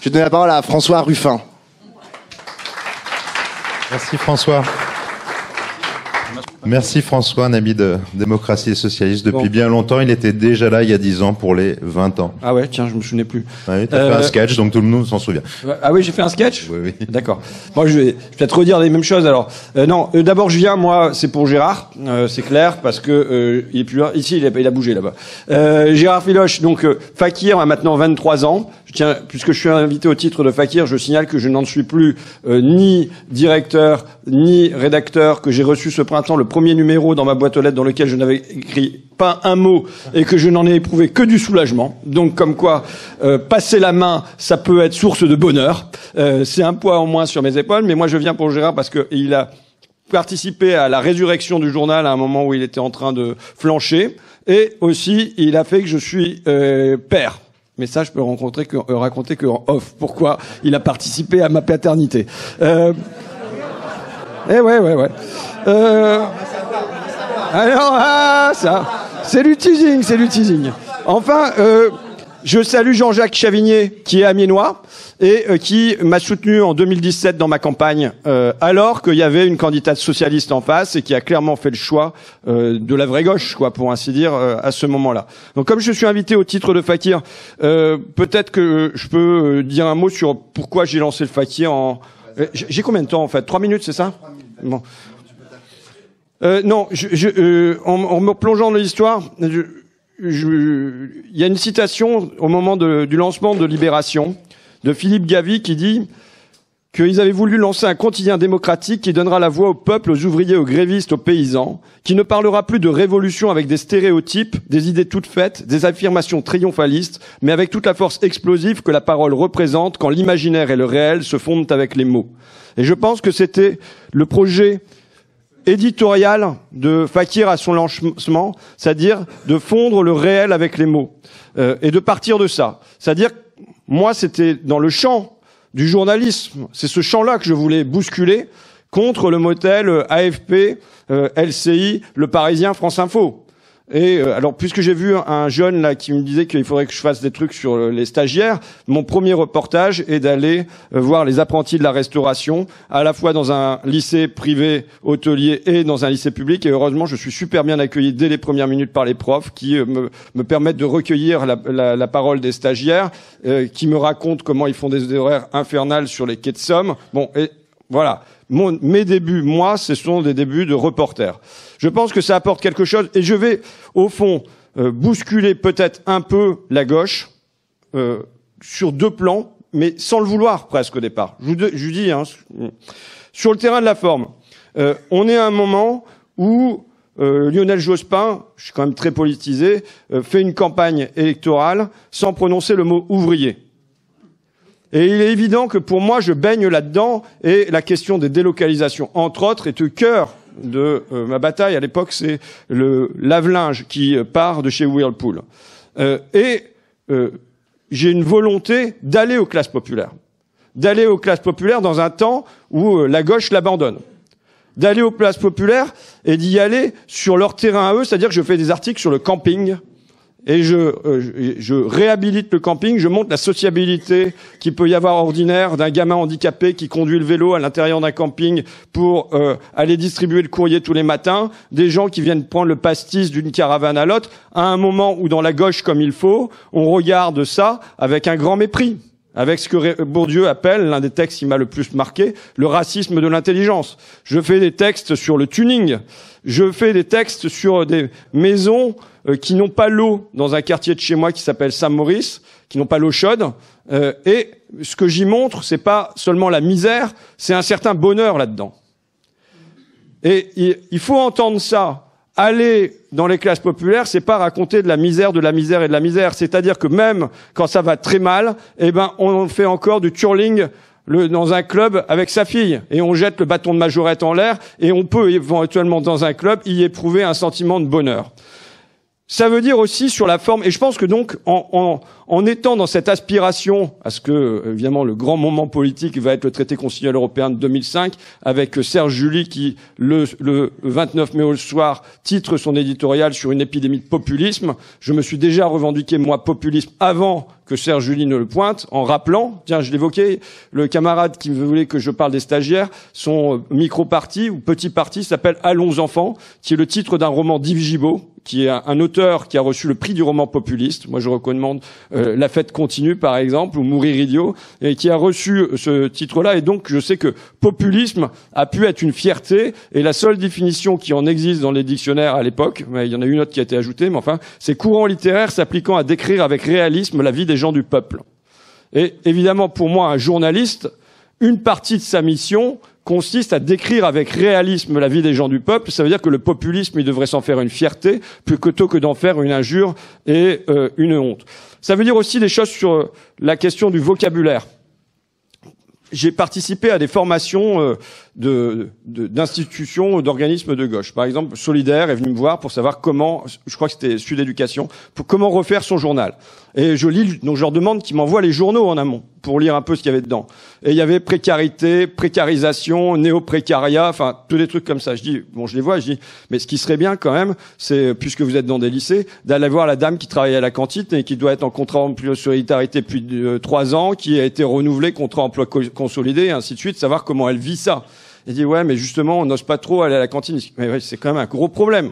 Je donne la parole à François Ruffin. Merci François. Merci François, un ami de démocratie et socialiste depuis bien longtemps. Il était déjà là il y a 10 ans pour les 20 ans. Ah ouais, tiens, je me souvenais plus. Oui, t'as fait un sketch, donc tout le monde s'en souvient. Ah oui, j'ai fait un sketch? Oui, oui. D'accord. Moi, je vais peut-être redire les mêmes choses alors. Non, d'abord, je viens, moi, c'est pour Gérard, c'est clair, parce que il est plus là. Ici, il a bougé là-bas. Gérard Filoche, donc Fakir a maintenant 23 ans. Tiens, puisque je suis invité au titre de Fakir, je signale que je n'en suis plus ni directeur, ni rédacteur, que j'ai reçu ce printemps le premier numéro dans ma boîte aux lettres dans lequel je n'avais écrit pas un mot et que je n'en ai éprouvé que du soulagement. Donc comme quoi, passer la main, ça peut être source de bonheur. C'est un poids en moins sur mes épaules, mais moi je viens pour Gérard parce que il a participé à la résurrection du journal à un moment où il était en train de flancher, et aussi il a fait que je suis père. Mais ça, je peux raconter que en off. Pourquoi il a participé à ma paternité. Ouais. Alors, ça, c'est du teasing. Enfin, je salue Jean-Jacques Chavigné, qui est amiénois, et qui m'a soutenu en 2017 dans ma campagne, alors qu'il y avait une candidate socialiste en face, et qui a clairement fait le choix de la vraie gauche, quoi, pour ainsi dire, à ce moment-là. Donc, comme je suis invité au titre de Fakir, peut-être que je peux dire un mot sur pourquoi j'ai lancé le Fakir en... J'ai combien de temps, en fait? 3 minutes, c'est ça? Bon. Non, en me plongeant dans l'histoire, il y a une citation au moment du lancement de Libération de Philippe Gavy qui dit qu'ils avaient voulu lancer un quotidien démocratique qui donnera la voix au peuple, aux ouvriers, aux grévistes, aux paysans, qui ne parlera plus de révolution avec des stéréotypes, des idées toutes faites, des affirmations triomphalistes, mais avec toute la force explosive que la parole représente quand l'imaginaire et le réel se fondent avec les mots. Et je pense que c'était le projet éditorial de Fakir à son lancement, c'est-à-dire de fondre le réel avec les mots, et de partir de ça. C'est-à-dire, moi, c'était dans le champ du journalisme, c'est ce champ-là que je voulais bousculer contre le modèle AFP, LCI, Le Parisien, France Info. Et alors, puisque j'ai vu un jeune là qui me disait qu'il faudrait que je fasse des trucs sur les stagiaires, mon premier reportage est d'aller voir les apprentis de la restauration, à la fois dans un lycée privé hôtelier et dans un lycée public. Et heureusement, je suis super bien accueilli dès les premières minutes par les profs qui me permettent de recueillir la parole des stagiaires, qui me racontent comment ils font des horaires infernales sur les quais de Somme. Bon, et voilà. Mes débuts, moi, ce sont des débuts de reporter. Je pense que ça apporte quelque chose, et je vais, au fond, bousculer peut-être un peu la gauche sur 2 plans, mais sans le vouloir presque au départ. Je vous dis, hein, sur le terrain de la forme, on est à un moment où Lionel Jospin, je suis quand même très politisé, fait une campagne électorale sans prononcer le mot ouvrier. Et il est évident que pour moi, je baigne là-dedans, et la question des délocalisations, entre autres, est au cœur de ma bataille. À l'époque, c'est le lave-linge qui part de chez Whirlpool. J'ai une volonté d'aller aux classes populaires. D'aller aux classes populaires dans un temps où la gauche l'abandonne. D'aller aux classes populaires et d'y aller sur leur terrain à eux, c'est-à-dire que je fais des articles sur le camping, et je réhabilite le camping, je montre la sociabilité qu'il peut y avoir ordinaire d'un gamin handicapé qui conduit le vélo à l'intérieur d'un camping pour aller distribuer le courrier tous les matins, des gens qui viennent prendre le pastis d'une caravane à l'autre, à un moment où dans la gauche comme il faut, on regarde ça avec un grand mépris, avec ce que Bourdieu appelle, l'un des textes qui m'a le plus marqué, le racisme de l'intelligence. Je fais des textes sur le tuning, je fais des textes sur des maisons qui n'ont pas l'eau dans un quartier de chez moi qui s'appelle Saint-Maurice, qui n'ont pas l'eau chaude. Et ce que j'y montre, c'est pas seulement la misère, c'est un certain bonheur là-dedans. Et il faut entendre ça. Aller dans les classes populaires, c'est pas raconter de la misère, de la misère et de la misère. C'est-à-dire que même quand ça va très mal, eh ben, on fait encore du twirling dans un club avec sa fille, et on jette le bâton de majorette en l'air, et on peut éventuellement dans un club y éprouver un sentiment de bonheur. Ça veut dire aussi sur la forme, et je pense que donc en étant dans cette aspiration à ce que, évidemment, le grand moment politique va être le traité constitutionnel européen de 2005, avec Serge July qui, le 29 mai au soir, titre son éditorial sur une épidémie de populisme. Je me suis déjà revendiqué, moi, populisme avant que Serge Julie ne le pointe, en rappelant, tiens, je l'évoquais, le camarade qui voulait que je parle des stagiaires, son micro-parti ou petit parti s'appelle Allons enfants, qui est le titre d'un roman d'Yves Gibault, qui est un auteur qui a reçu le prix du roman populiste. Moi, je recommande La fête continue, par exemple, ou Mourir idiot, et qui a reçu ce titre-là. Et donc, je sais que populisme a pu être une fierté, et la seule définition qui en existe dans les dictionnaires à l'époque, il y en a une autre qui a été ajoutée, mais enfin, c'est courant littéraire s'appliquant à décrire avec réalisme la vie des gens du peuple. Et évidemment, pour moi, un journaliste, une partie de sa mission consiste à décrire avec réalisme la vie des gens du peuple. Ça veut dire que le populisme, il devrait s'en faire une fierté plutôt que d'en faire une injure et une honte. Ça veut dire aussi des choses sur la question du vocabulaire. J'ai participé à des formations d'institutions, d'organismes de gauche. Par exemple, Solidaire est venu me voir pour savoir comment, je crois que c'était Sud Éducation, pour comment refaire son journal. Et je lis, donc je leur demande qu'ils m'envoient les journaux en amont pour lire un peu ce qu'il y avait dedans. Et il y avait précarité, précarisation, néo-précariat, enfin tous des trucs comme ça. Je dis, bon, je les vois, je dis, mais ce qui serait bien quand même, c'est, puisque vous êtes dans des lycées, d'aller voir la dame qui travaille à la cantine et qui doit être en contrat emploi solidarité depuis 3 ans, qui a été renouvelé, contrat emploi consolidé, et ainsi de suite, savoir comment elle vit ça. Il dit, ouais, mais justement, on n'ose pas trop aller à la cantine. Mais ouais, c'est quand même un gros problème.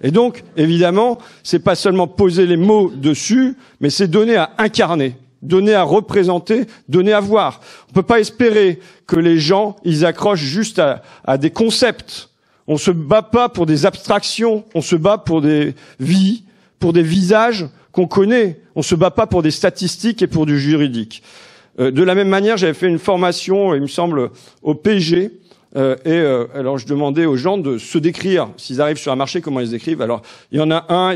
Et donc, évidemment, c'est pas seulement poser les mots dessus, mais c'est donner à incarner, donner à représenter, donner à voir. On peut pas espérer que les gens, ils accrochent juste à des concepts. On se bat pas pour des abstractions, on se bat pour des vies, pour des visages qu'on connaît. On se bat pas pour des statistiques et pour du juridique. De la même manière, j'avais fait une formation, il me semble, au PG, alors je demandais aux gens de se décrire, s'ils arrivent sur un marché, comment ils se décrivent. Alors, il y en a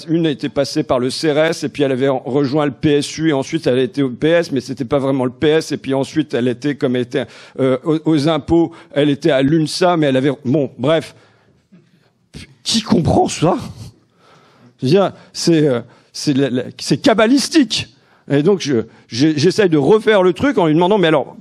une a été passée par le CRS, et puis elle avait rejoint le PSU, et ensuite elle était au PS, mais c'était pas vraiment le PS, et puis ensuite elle était, comme elle était aux impôts, elle était à l'UNSA, mais elle avait, bon, bref. Qui comprend ça? Je veux dire, c'est cabalistique. Et donc, j'essaye de refaire le truc en lui demandant, mais alors,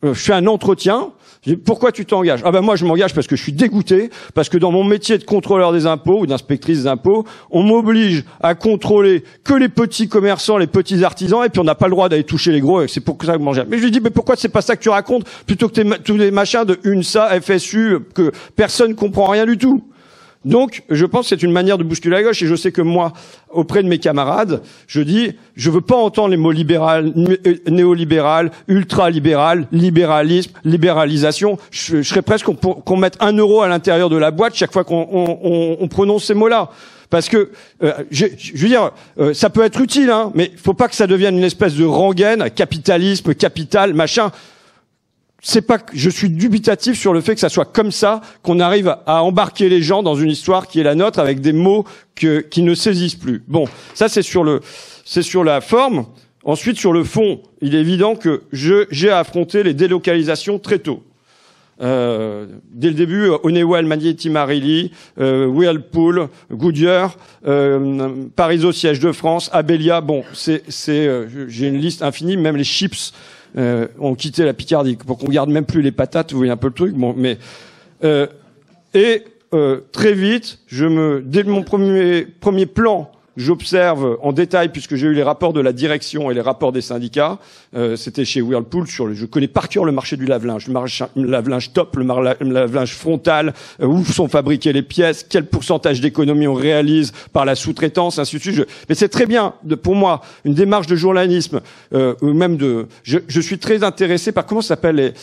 je fais un entretien, je dis, pourquoi tu t'engages? Ah ben moi, je m'engage parce que je suis dégoûté, parce que dans mon métier de contrôleur des impôts ou d'inspectrice des impôts, on m'oblige à contrôler que les petits commerçants, les petits artisans, et puis on n'a pas le droit d'aller toucher les gros, et c'est pour ça que je m'engage. Mais je lui dis, mais pourquoi c'est pas ça que tu racontes, plutôt que tous les machins de UNSA, FSU, que personne comprend rien du tout? Donc, je pense que c'est une manière de bousculer la gauche, et je sais que moi, auprès de mes camarades, je dis, je veux pas entendre les mots libéral, néolibéral, ultralibéral, libéralisme, libéralisation. Je serais presque qu'on mette 1 euro à l'intérieur de la boîte chaque fois qu'on prononce ces mots-là. Parce que, je veux dire, ça peut être utile, hein, mais faut pas que ça devienne une espèce de rengaine, capitalisme, capital, machin. C'est pas que je suis dubitatif sur le fait que ça soit comme ça qu'on arrive à embarquer les gens dans une histoire qui est la nôtre avec des mots qui ne saisissent plus. Bon, ça c'est sur la forme. Ensuite, sur le fond, il est évident que j'ai affronté les délocalisations très tôt. Dès le début, Honeywell, Magneti Marelli, Whirlpool, Goodyear, Parizeau, siège de France, Abelia. Bon, j'ai une liste infinie, même les chips. On quittait la Picardie pour qu'on garde même plus les patates, vous voyez un peu le truc. Bon, mais très vite, dès mon premier plan, j'observe en détail, puisque j'ai eu les rapports de la direction et les rapports des syndicats. C'était chez Whirlpool. Je connais par cœur le marché du lave-linge, le lave-linge top, le lave-linge frontal, où sont fabriquées les pièces, quel pourcentage d'économie on réalise par la sous-traitance, ainsi de suite. Mais c'est très bien, pour moi, une démarche de journalisme, ou même je suis très intéressé par comment ça s'appelle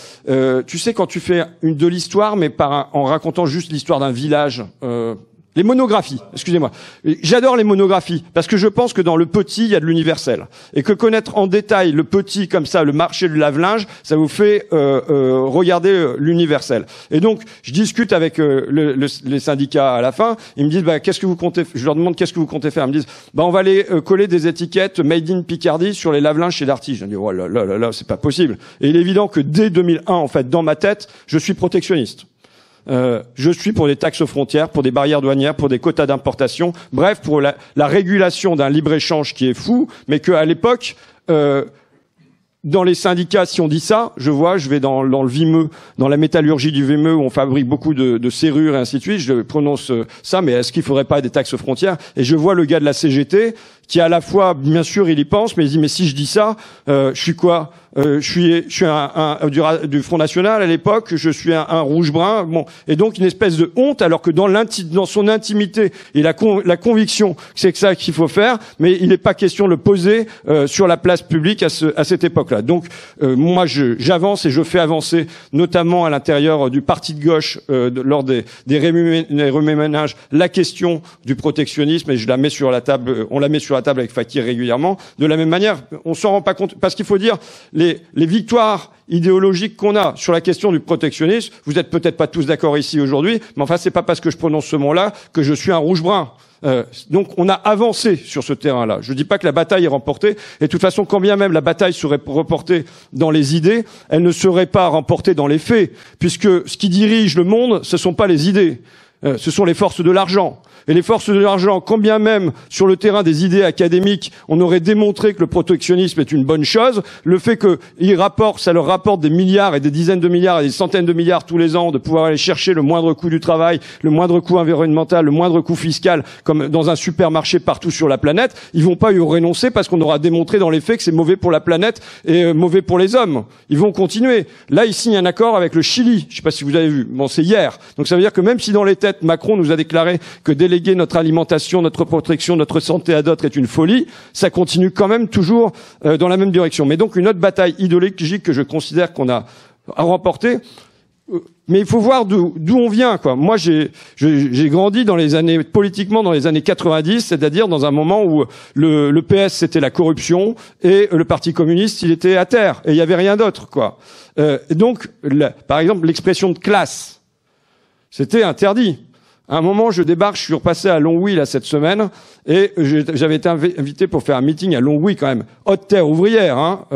tu sais, quand tu fais de l'histoire, mais en racontant juste l'histoire d'un village. Les monographies, excusez-moi. J'adore les monographies, parce que je pense que dans le petit, il y a de l'universel. Et que connaître en détail le petit, comme ça, le marché du lave-linge, ça vous fait regarder l'universel. Et donc, je discute avec les syndicats à la fin. Ils me disent, qu'est-ce que vous comptez faire? Je leur demande, qu'est-ce que vous comptez faire? Ils me disent, on va aller coller des étiquettes Made in Picardie sur les lave-linges chez Darty. Je dis, oh là là là là, c'est pas possible. Et il est évident que dès 2001, en fait, dans ma tête, je suis protectionniste. Je suis pour des taxes aux frontières, pour des barrières douanières, pour des quotas d'importation, bref, pour la régulation d'un libre-échange qui est fou, mais qu'à l'époque, dans les syndicats, si on dit ça, je vais dans le Vimeux, dans la métallurgie du Vimeux où on fabrique beaucoup de serrures et ainsi de suite, je prononce ça, mais est-ce qu'il faudrait pas des taxes frontières? Et je vois le gars de la CGT qui à la fois, bien sûr, il y pense, mais il dit mais si je dis ça, je suis quoi? Je suis du Front National à l'époque, je suis un rouge-brun, bon, et donc une espèce de honte, alors que dans son intimité et la conviction, c'est que ça qu'il faut faire, mais il n'est pas question de le poser sur la place publique à cette époque-là. Donc moi, j'avance et je fais avancer, notamment à l'intérieur du parti de gauche, lors des remue-ménages, la question du protectionnisme, et je la mets sur la table, on la met sur la table avec Fakir régulièrement. De la même manière, on s'en rend pas compte, parce qu'il faut dire les victoires idéologiques qu'on a sur la question du protectionnisme, vous êtes peut-être pas tous d'accord ici aujourd'hui, mais enfin c'est pas parce que je prononce ce mot-là que je suis un rouge-brun. Donc on a avancé sur ce terrain-là. Je dis pas que la bataille est remportée, et de toute façon, quand bien même la bataille serait reportée dans les idées, elle ne serait pas remportée dans les faits, puisque ce qui dirige le monde, ce sont pas les idées, ce sont les forces de l'argent. Et les forces de l'argent, quand bien même sur le terrain des idées académiques, on aurait démontré que le protectionnisme est une bonne chose, le fait ça leur rapporte des milliards et des dizaines de milliards et des centaines de milliards tous les ans de pouvoir aller chercher le moindre coût du travail, le moindre coût environnemental, le moindre coût fiscal, comme dans un supermarché partout sur la planète, ils vont pas y renoncer parce qu'on aura démontré dans les faits que c'est mauvais pour la planète et mauvais pour les hommes. Ils vont continuer. Là, ils signent un accord avec le Chili. Je sais pas si vous avez vu. Bon, c'est hier. Donc ça veut dire que même si dans les têtes, Macron nous a déclaré que déléguer notre alimentation, notre protection, notre santé à d'autres est une folie, ça continue quand même toujours dans la même direction. Mais donc une autre bataille idéologique que je considère qu'on a remportée. Mais il faut voir d'où on vient, quoi. Moi, j'ai grandi politiquement dans les années 90, c'est-à-dire dans un moment où le PS c'était la corruption et le Parti communiste il était à terre et il y avait rien d'autre, quoi. Et donc, par exemple, l'expression de classe, c'était interdit. À un moment, je suis repassé à Longwy là cette semaine, et j'avais été invité pour faire un meeting à Longwy, quand même, haute terre ouvrière. Hein.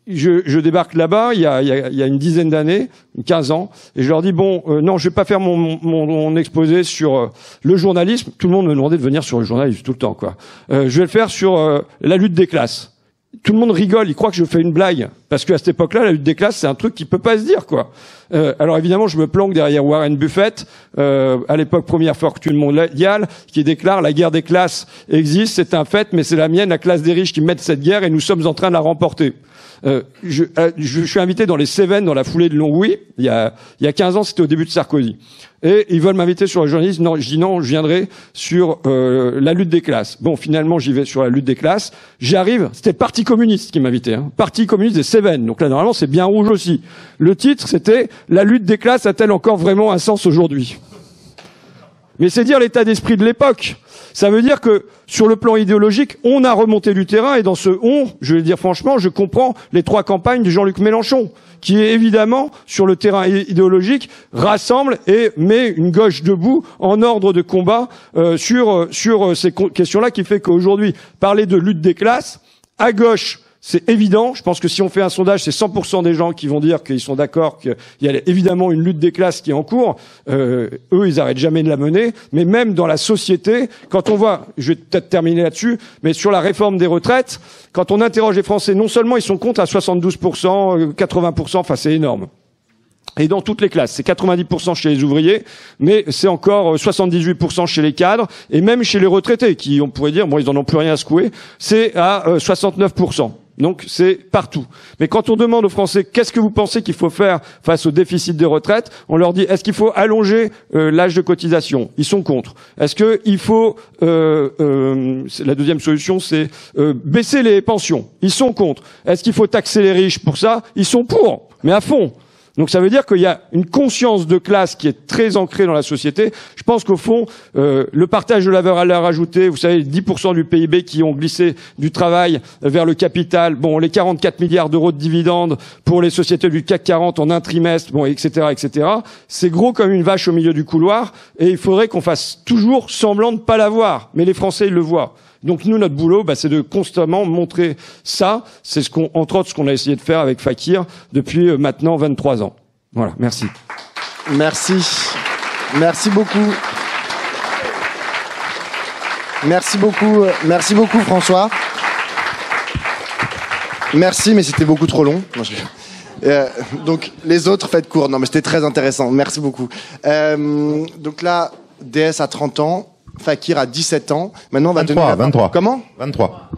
Je débarque là-bas il y a une dizaine d'années, 15 ans, et je leur dis non, je vais pas faire mon exposé sur le journalisme. Tout le monde me demandait de venir sur le journalisme tout le temps, quoi. Je vais le faire sur la lutte des classes. Tout le monde rigole, il croit que je fais une blague, parce qu'à cette époque-là, la lutte des classes, c'est un truc qui peut pas se dire, quoi. Alors évidemment, je me planque derrière Warren Buffett, à l'époque première fortune mondiale, qui déclare la guerre des classes existe, c'est un fait, mais c'est la mienne, la classe des riches, qui mène cette guerre, et nous sommes en train de la remporter. Je suis invité dans les Cévennes dans la foulée de Longwy, il y a 15 ans, c'était au début de Sarkozy. Et ils veulent m'inviter sur le journalisme. Non, je dis non, je viendrai sur la lutte des classes. Bon, finalement, j'y vais sur la lutte des classes. J'arrive, c'était le Parti communiste qui m'invitait, hein. Parti communiste des Cévennes. Donc là, normalement, c'est bien rouge aussi. Le titre, c'était « La lutte des classes a-t-elle encore vraiment un sens aujourd'hui ?» Mais c'est dire l'état d'esprit de l'époque. Ça veut dire que, sur le plan idéologique, on a remonté du terrain, et dans ce « on », je vais le dire franchement, je comprends les 3 campagnes de Jean-Luc Mélenchon, qui évidemment, sur le terrain idéologique, rassemble et met une gauche debout en ordre de combat sur ces questions-là, qui fait qu'aujourd'hui, parler de lutte des classes, à gauche, c'est évident. Je pense que si on fait un sondage, c'est 100% des gens qui vont dire qu'ils sont d'accord qu'il y a évidemment une lutte des classes qui est en cours. Eux, ils arrêtent jamais de la mener. Mais même dans la société, quand on voit, je vais peut-être terminer là-dessus, mais sur la réforme des retraites, quand on interroge les Français, non seulement ils sont contre à 72%, 80%, enfin c'est énorme. Et dans toutes les classes, c'est 90% chez les ouvriers, mais c'est encore 78% chez les cadres, et même chez les retraités, qui, on pourrait dire, bon, ils en ont plus rien à secouer, c'est à 69%. Donc c'est partout. Mais quand on demande aux Français qu'est-ce que vous pensez qu'il faut faire face au déficit des retraites, on leur dit est-ce qu'il faut allonger l'âge de cotisation? Ils sont contre. Est-ce qu'il faut la deuxième solution, c'est baisser les pensions? Ils sont contre. Est-ce qu'il faut taxer les riches pour ça? Ils sont pour, mais à fond. Donc ça veut dire qu'il y a une conscience de classe qui est très ancrée dans la société. Je pense qu'au fond, le partage de la valeur ajoutée, vous savez, 10% du PIB qui ont glissé du travail vers le capital, bon, les 44 milliards d'euros de dividendes pour les sociétés du CAC 40 en un trimestre, bon, etc., etc. C'est gros comme une vache au milieu du couloir, et il faudrait qu'on fasse toujours semblant de ne pas l'avoir. Mais les Français, ils le voient. Donc nous, notre boulot, c'est de constamment montrer ça. C'est entre autres ce qu'on a essayé de faire avec Fakir depuis maintenant 23 ans. Voilà, merci. Merci. Merci beaucoup. Merci beaucoup François. Merci, mais c'était beaucoup trop long. Non, donc les autres, faites court. Non, mais c'était très intéressant. Merci beaucoup. Donc là, DS a 30 ans, Fakir a 17 ans. Maintenant, on va 23, donner 23. Comment 23.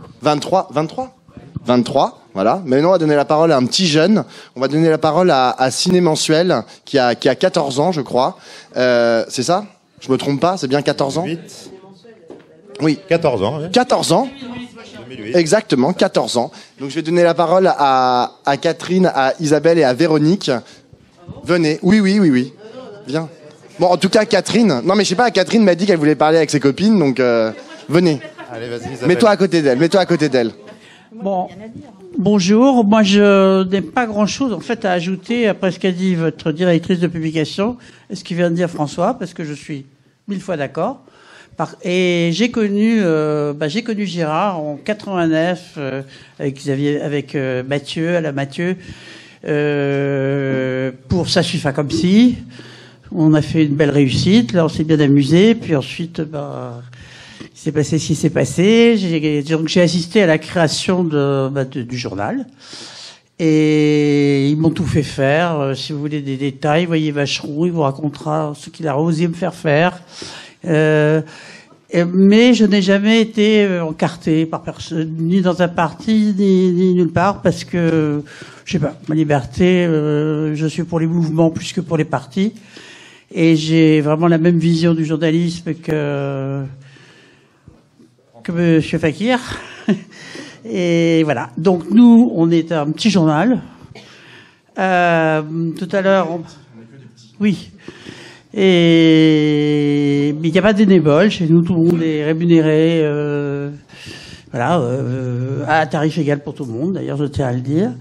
23, voilà. Maintenant, on va donner la parole à un petit jeune. On va donner la parole à Ciné Mensuel, qui a 14 ans, je crois. C'est ça? Je me trompe pas? C'est bien 14 ans? 8. Oui. 14 ans. Oui. 14 ans. 2008. Exactement, 14 ans. Donc je vais donner la parole à Catherine, à Isabelle et à Véronique. Venez. Oui. Viens. Bon, en tout cas, Catherine. Non, mais je sais pas, Catherine m'a dit qu'elle voulait parler avec ses copines, donc venez. Allez, vas-y, Isabelle. Mets-toi à côté d'elle. Bon, bonjour. Moi, je n'ai pas grand-chose en fait à ajouter après ce qu'a dit votre directrice de publication et ce qu'il vient de dire François, parce que je suis 1000 fois d'accord. Et j'ai connu Gérard en 89 avec Xavier, avec Mathieu, à la Mathieu, pour Ça suffit pas comme si. On a fait une belle réussite. Là, on s'est bien amusé. Puis ensuite, il s'est passé ce qui s'est passé. Donc j'ai assisté à la création du journal. Et ils m'ont tout fait faire. Si vous voulez des détails, voyez Vacheron, il vous racontera ce qu'il a osé me faire faire. Mais je n'ai jamais été encarté par personne, ni dans un parti, ni nulle part, parce que, je sais pas, ma liberté, je suis pour les mouvements plus que pour les partis. Et j'ai vraiment la même vision du journalisme que M. Fakir. Et voilà. Donc nous, on est un petit journal. Tout à l'heure, oui. Mais il n'y a pas de bénévoles. Chez nous, tout le monde est rémunéré, à tarif égal pour tout le monde. D'ailleurs, je tiens à le dire.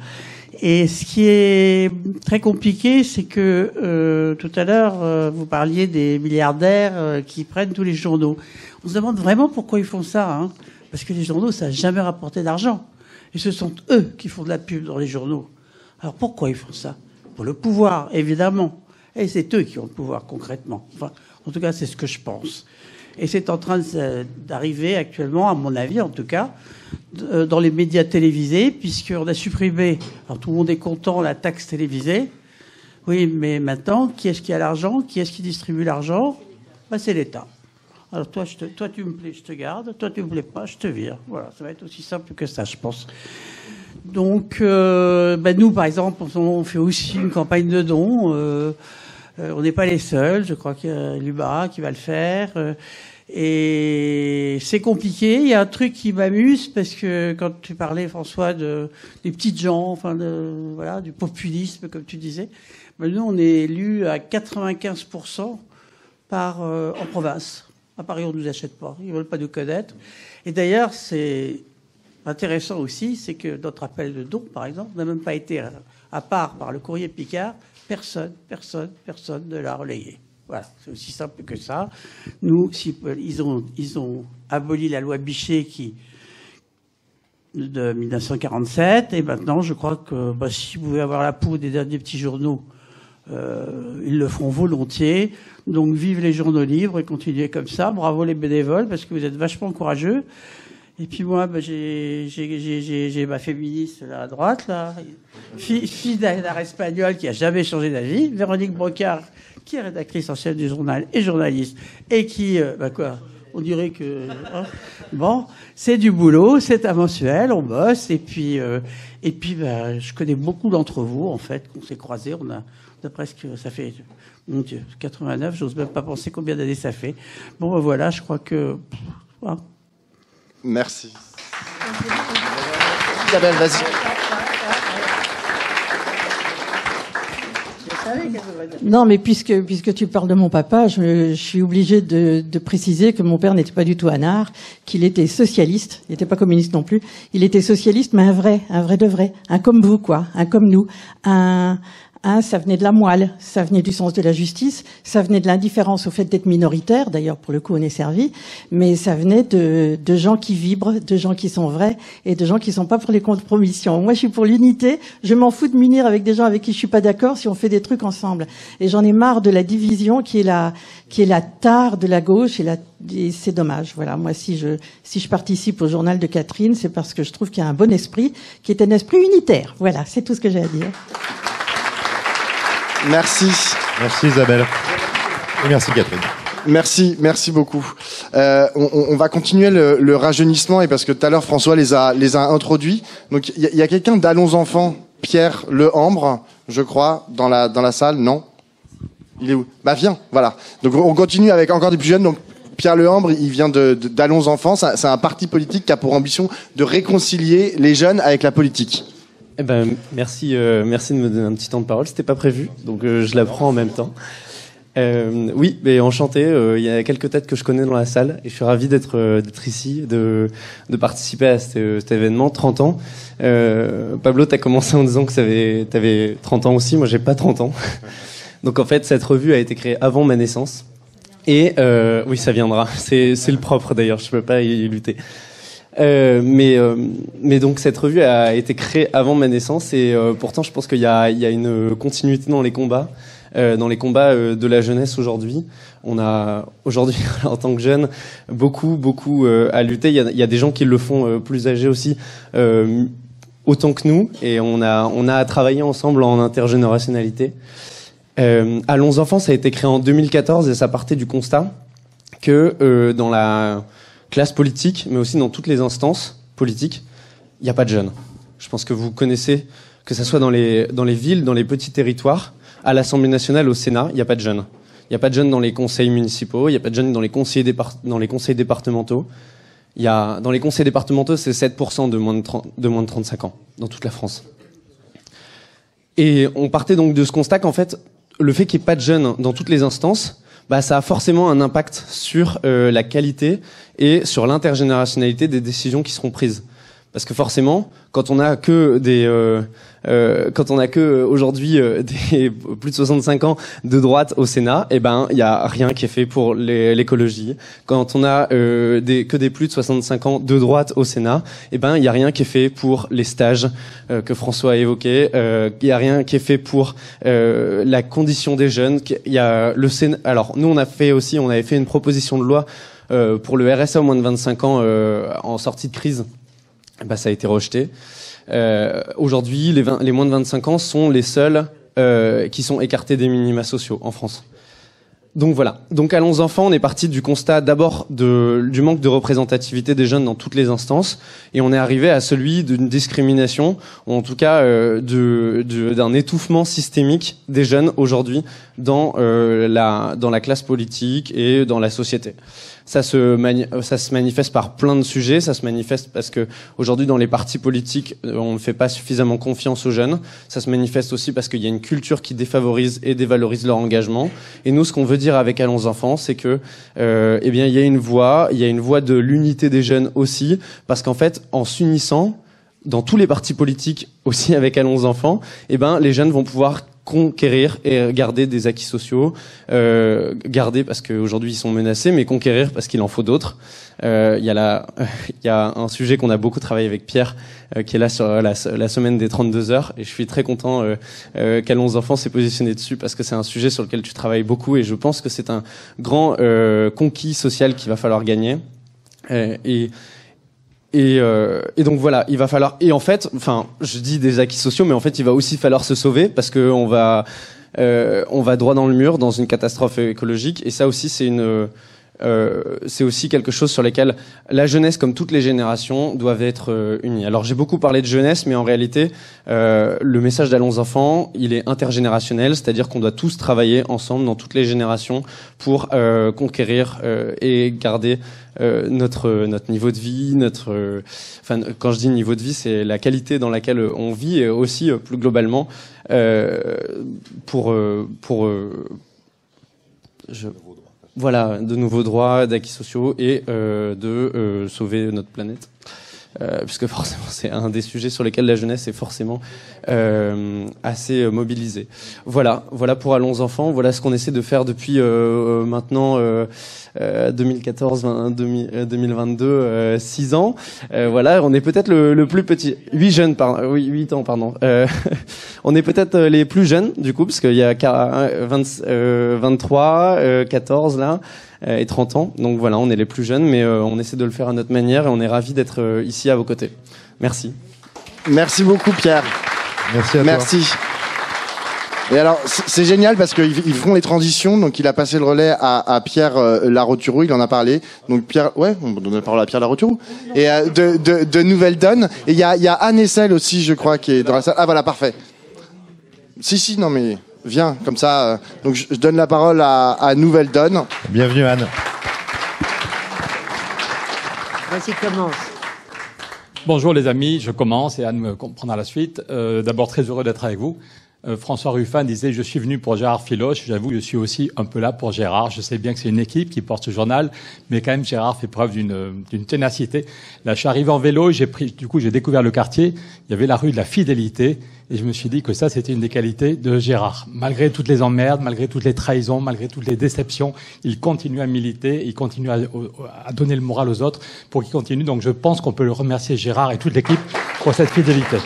Et ce qui est très compliqué, c'est que tout à l'heure, vous parliez des milliardaires qui prennent tous les journaux. On se demande vraiment pourquoi ils font ça, hein, parce que les journaux, ça n'a jamais rapporté d'argent. Et ce sont eux qui font de la pub dans les journaux. Alors pourquoi ils font ça? Pour le pouvoir, évidemment. Et c'est eux qui ont le pouvoir, concrètement. Enfin, en tout cas, c'est ce que je pense. Et c'est en train d'arriver actuellement, à mon avis, en tout cas, dans les médias télévisés, puisqu'on a supprimé, alors tout le monde est content, la taxe télévisée. Oui, mais maintenant, qui est-ce qui a l'argent? Qui est-ce qui distribue l'argent? C'est l'État. Alors toi, tu me plais, je te garde. Toi, tu me plais pas, je te vire. Voilà, ça va être aussi simple que ça, je pense. Donc, nous, par exemple, on fait aussi une campagne de dons. On n'est pas les seuls. Je crois qu'il y a l'UBA qui va le faire. Et c'est compliqué. Il y a un truc qui m'amuse parce que quand tu parlais, François, des petites gens, du populisme, comme tu disais, nous, on est élus à 95% en province. À Paris, on ne nous achète pas. Ils ne veulent pas nous connaître. Et d'ailleurs, c'est intéressant aussi, c'est que notre appel de dons, par exemple, n'a même pas été, à part par le courrier Picard, personne ne l'a relayé. Voilà, c'est aussi simple que ça. Nous, ils ont aboli la loi Bichet de 1947, et maintenant, je crois que si vous pouvez avoir la peau des derniers petits journaux, ils le feront volontiers. Donc, vive les journaux libres et continuez comme ça. Bravo les bénévoles, parce que vous êtes vachement courageux. Et puis moi, j'ai ma féministe là, à droite, là, fille d'un espagnol qui a jamais changé d'avis, Véronique Brocard, qui est rédactrice en chef du journal et journaliste, et qui, on dirait que, c'est du boulot, c'est un mensuel, on bosse, et puis, je connais beaucoup d'entre vous, en fait, qu'on s'est croisés, on a presque, ça fait, mon Dieu, 89, j'ose même pas penser combien d'années ça fait. Voilà, je crois que, Merci. Isabelle, vas-y. Non, mais puisque tu parles de mon papa, je suis obligée de préciser que mon père n'était pas du tout un art, qu'il était socialiste, il n'était pas communiste non plus, il était socialiste, mais un vrai de vrai, un comme vous, quoi, un comme nous, un Ça venait de la moelle, ça venait du sens de la justice, ça venait de l'indifférence au fait d'être minoritaire, d'ailleurs pour le coup on est servi, mais ça venait de gens qui vibrent, de gens qui sont vrais et de gens qui sont pas pour les compromissions. Moi je suis pour l'unité, je m'en fous de m'unir avec des gens avec qui je suis pas d'accord si on fait des trucs ensemble. Et j'en ai marre de la division qui est la tare de la gauche et c'est dommage. Voilà, moi si je participe au journal de Catherine, c'est parce que je trouve qu'il y a un bon esprit, qui est un esprit unitaire. Voilà, c'est tout ce que j'ai à dire. Merci. Merci Isabelle. Et merci Catherine. Merci beaucoup. On va continuer le rajeunissement et parce que tout à l'heure François les a introduits. Donc il y a quelqu'un d'Allons Enfants, Pierre Lehambre, je crois, dans la salle, non? Il est où? Bah viens, voilà. Donc on continue avec encore des plus jeunes. Donc Pierre Lehambre, il vient d'Allons Enfants. C'est un parti politique qui a pour ambition de réconcilier les jeunes avec la politique. Eh ben, merci de me donner un petit temps de parole. C'était pas prévu, donc je la prends en même temps. Oui, mais enchanté. Il y a quelques têtes que je connais dans la salle et je suis ravi d'être ici, de participer à cet événement. 30 ans. Pablo, t'as commencé en disant que t'avais 30 ans aussi. Moi, j'ai pas 30 ans. Donc en fait, cette revue a été créée avant ma naissance. Et oui, ça viendra. C'est le propre d'ailleurs. Je peux pas y lutter. Mais donc cette revue a été créée avant ma naissance et pourtant je pense qu'il y a une continuité dans les combats de la jeunesse aujourd'hui. On a aujourd'hui en tant que jeunes beaucoup à lutter. Il y a des gens qui le font plus âgés aussi autant que nous et on a à travailler ensemble en intergénérationnalité. Allons Enfants, ça a été créé en 2014 et ça partait du constat que dans la classe politique, mais aussi dans toutes les instances politiques, il n'y a pas de jeunes. Je pense que vous connaissez, que ça soit dans les villes, dans les petits territoires, à l'Assemblée nationale, au Sénat, il n'y a pas de jeunes. Il n'y a pas de jeunes dans les conseils municipaux, il n'y a pas de jeunes dans les conseils départementaux. Dans les conseils départementaux, c'est 7% de moins de 35 ans, dans toute la France. Et on partait donc de ce constat qu'en fait, le fait qu'il n'y ait pas de jeunes dans toutes les instances, ça a forcément un impact sur la qualité et sur l'intergénérationnalité des décisions qui seront prises. Parce que forcément, quand on a que aujourd'hui des plus de 65 ans de droite au Sénat, il y a rien qui est fait pour l'écologie. Quand on a que des plus de 65 ans de droite au Sénat, il y a rien qui est fait pour les stages que François a évoqués. Il y a rien qui est fait pour la condition des jeunes. Il y a le Sénat. Alors nous on avait fait une proposition de loi pour le RSA au moins de 25 ans en sortie de crise. Ça a été rejeté. Aujourd'hui, les moins de 25 ans sont les seuls qui sont écartés des minima sociaux en France. Donc voilà. Donc Allons Enfants, on est parti du constat d'abord du manque de représentativité des jeunes dans toutes les instances, et on est arrivé à celui d'une discrimination, ou en tout cas d'un étouffement systémique des jeunes aujourd'hui dans la classe politique et dans la société. Ça se manifeste par plein de sujets. Ça se manifeste parce que aujourd'hui dans les partis politiques, on ne fait pas suffisamment confiance aux jeunes. Ça se manifeste aussi parce qu'il y a une culture qui défavorise et dévalorise leur engagement. Et nous, ce qu'on veut dire avec Allons Enfants, c'est que, il y a une voix de l'unité des jeunes aussi, parce qu'en fait, en s'unissant dans tous les partis politiques, aussi avec Allons Enfants, les jeunes vont pouvoir conquérir et garder des acquis sociaux, garder parce qu'aujourd'hui ils sont menacés, mais conquérir parce qu'il en faut d'autres. Il y a un sujet qu'on a beaucoup travaillé avec Pierre, qui est là sur la semaine des 32 heures, et je suis très content qu'Allons Enfants s'est positionné dessus, parce que c'est un sujet sur lequel tu travailles beaucoup, et je pense que c'est un grand conquis social qu'il va falloir gagner. Et donc voilà, il va falloir, et en fait, je dis des acquis sociaux, mais en fait il va aussi falloir se sauver, parce que on va droit dans le mur dans une catastrophe écologique, et ça aussi c'est aussi quelque chose sur lequel la jeunesse, comme toutes les générations, doivent être unies. Alors j'ai beaucoup parlé de jeunesse, mais en réalité, le message d'Allons Enfants, il est intergénérationnel, c'est-à-dire qu'on doit tous travailler ensemble dans toutes les générations pour conquérir et garder notre niveau de vie, quand je dis niveau de vie, c'est la qualité dans laquelle on vit, et aussi plus globalement voilà, de nouveaux droits, d'acquis sociaux, et de sauver notre planète. puisque forcément c'est un des sujets sur lesquels la jeunesse est forcément assez mobilisée. Voilà pour Allons enfants. Voilà ce qu'on essaie de faire depuis maintenant 2014, 2022, 6 ans. Voilà, on est peut-être le plus petit, 8 ans, pardon. On est peut-être les plus jeunes du coup, parce qu'il y a 23, 14 là. Et 30 ans. Donc voilà, on est les plus jeunes, mais on essaie de le faire à notre manière et on est ravis d'être ici à vos côtés. Merci. Merci beaucoup, Pierre. Merci à toi. Merci. Et alors, c'est génial parce qu'ils font les transitions. Donc, il a passé le relais à Pierre Larotureau. Il en a parlé. Donc, Pierre, ouais, on donne la parole à Pierre Larotureau. Et de Nouvelle Donne. Et il y a Anne Essel aussi, je crois, qui est dans la salle. Ah, voilà, parfait. Si, non, mais viens, comme ça. Donc, je donne la parole à Nouvelle Donne. Bienvenue, Anne. Vas-y, commence. Bonjour les amis, je commence et Anne me comprendra la suite. D'abord, très heureux d'être avec vous. François Ruffin disait « Je suis venu pour Gérard Filoche ». J'avoue, je suis aussi un peu là pour Gérard. Je sais bien que c'est une équipe qui porte ce journal, mais quand même, Gérard fait preuve d'une ténacité. Là, je suis arrivé en vélo, j'ai découvert le quartier. Il y avait la rue de la Fidélité. Et je me suis dit que ça, c'était une des qualités de Gérard. Malgré toutes les emmerdes, malgré toutes les trahisons, malgré toutes les déceptions, il continue à militer, il continue à donner le moral aux autres pour qu'ils continuent. Donc je pense qu'on peut le remercier, Gérard et toute l'équipe, pour cette fidélité.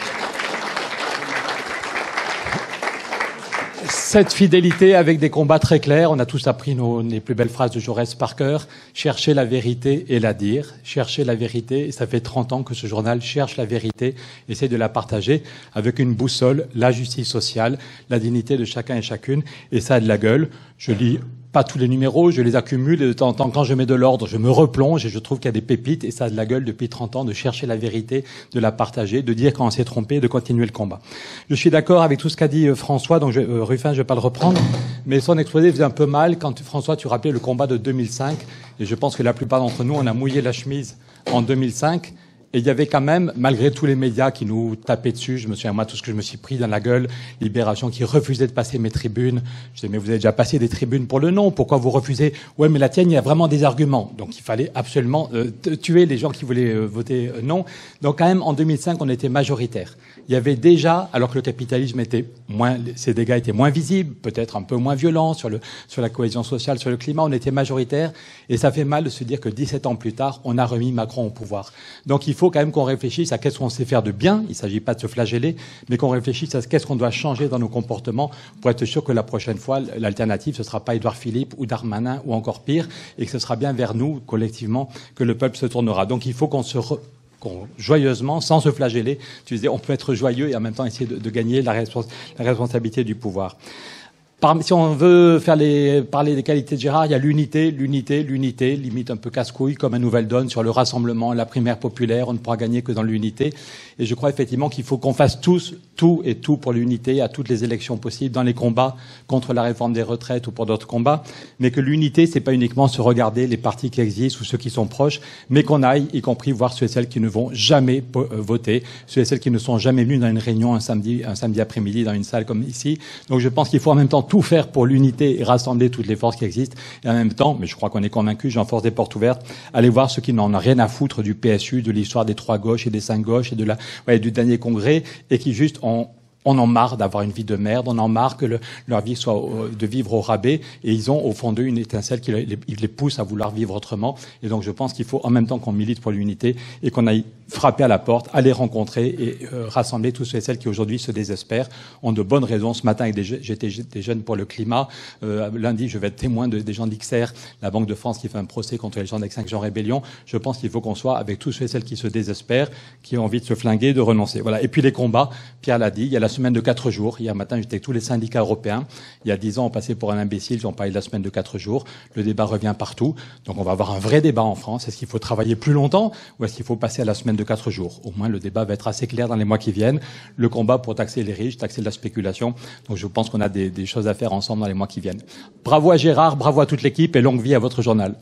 Cette fidélité avec des combats très clairs, on a tous appris les plus belles phrases de Jaurès par cœur. Chercher la vérité et la dire. Chercher la vérité, et ça fait 30 ans que ce journal cherche la vérité, essaie de la partager avec une boussole, la justice sociale, la dignité de chacun et chacune, et ça a de la gueule. Je lis pas tous les numéros, je les accumule et de temps en temps, quand je mets de l'ordre, je me replonge et je trouve qu'il y a des pépites et ça a de la gueule depuis 30 ans de chercher la vérité, de la partager, de dire quand on s'est trompé, de continuer le combat. Je suis d'accord avec tout ce qu'a dit François, donc Ruffin, je vais pas le reprendre, mais son exposé faisait un peu mal quand François, tu rappelais le combat de 2005 et je pense que la plupart d'entre nous, on a mouillé la chemise en 2005. Et il y avait quand même, malgré tous les médias qui nous tapaient dessus, je me souviens, moi, tout ce que je me suis pris dans la gueule, Libération qui refusait de passer mes tribunes. Je disais, mais vous avez déjà passé des tribunes pour le non, pourquoi vous refusez? Ouais, mais la tienne, il y a vraiment des arguments. Donc il fallait absolument tuer les gens qui voulaient voter non. Donc quand même, en 2005, on était majoritaire. Il y avait déjà, alors que le capitalisme était ses dégâts étaient moins visibles, peut-être un peu moins violents sur la cohésion sociale, sur le climat, on était majoritaire. Et ça fait mal de se dire que 17 ans plus tard, on a remis Macron au pouvoir. Donc il faut quand même qu'on réfléchisse à qu'est-ce qu'on sait faire de bien. Il ne s'agit pas de se flageller, mais qu'on réfléchisse à qu'est-ce qu'on doit changer dans nos comportements pour être sûr que la prochaine fois, l'alternative, ce ne sera pas Édouard Philippe ou Darmanin ou encore pire, et que ce sera bien vers nous, collectivement, que le peuple se tournera. Donc il faut qu'on joyeusement, sans se flageller, tu disais, on peut être joyeux et en même temps essayer de gagner la responsabilité du pouvoir. Si on veut parler des qualités de Gérard, il y a l'unité, limite un peu casse-couille, comme à Nouvelle Donne, sur le rassemblement, la primaire populaire, on ne pourra gagner que dans l'unité. Et je crois effectivement qu'il faut qu'on fasse tout pour l'unité à toutes les élections possibles, dans les combats contre la réforme des retraites ou pour d'autres combats, mais que l'unité, c'est pas uniquement se regarder les partis qui existent ou ceux qui sont proches, mais qu'on aille, y compris voir ceux et celles qui ne vont jamais voter, ceux et celles qui ne sont jamais venus dans une réunion un samedi après-midi dans une salle comme ici. Donc je pense qu'il faut en même temps tout faire pour l'unité et rassembler toutes les forces qui existent. Et en même temps, mais je crois qu'on est convaincus, j'enfonce des portes ouvertes, aller voir ceux qui n'en ont rien à foutre du PSU, de l'histoire des 3 gauches et des 5 gauches et du dernier congrès, et qui juste on en marre d'avoir une vie de merde, on en marre que leur vie soit de vivre au rabais, et ils ont au fond d'eux une étincelle qui les pousse à vouloir vivre autrement. Et donc je pense qu'il faut en même temps qu'on milite pour l'unité et qu'on aille frapper à la porte, aller rencontrer et rassembler tous ceux et celles qui aujourd'hui se désespèrent, ont de bonnes raisons. Ce matin, j'étais des jeunes pour le climat. Lundi, je vais être témoin des gens d'XR, la Banque de France qui fait un procès contre les gens d'Extinction Rébellion. Je pense qu'il faut qu'on soit avec tous ceux et celles qui se désespèrent, qui ont envie de se flinguer, de renoncer. Voilà. Et puis les combats, Pierre l'a dit, il y a la semaine de 4 jours. Hier matin, j'étais avec tous les syndicats européens. Il y a 10 ans, on passait pour un imbécile, j'en parlais de la semaine de 4 jours. Le débat revient partout. Donc on va avoir un vrai débat en France. Est-ce qu'il faut travailler plus longtemps ou est-ce qu'il faut passer à la semaine de 4 jours? Au moins, le débat va être assez clair dans les mois qui viennent. Le combat pour taxer les riches, taxer la spéculation. Donc je pense qu'on a des choses à faire ensemble dans les mois qui viennent. Bravo à Gérard, bravo à toute l'équipe et longue vie à votre journal.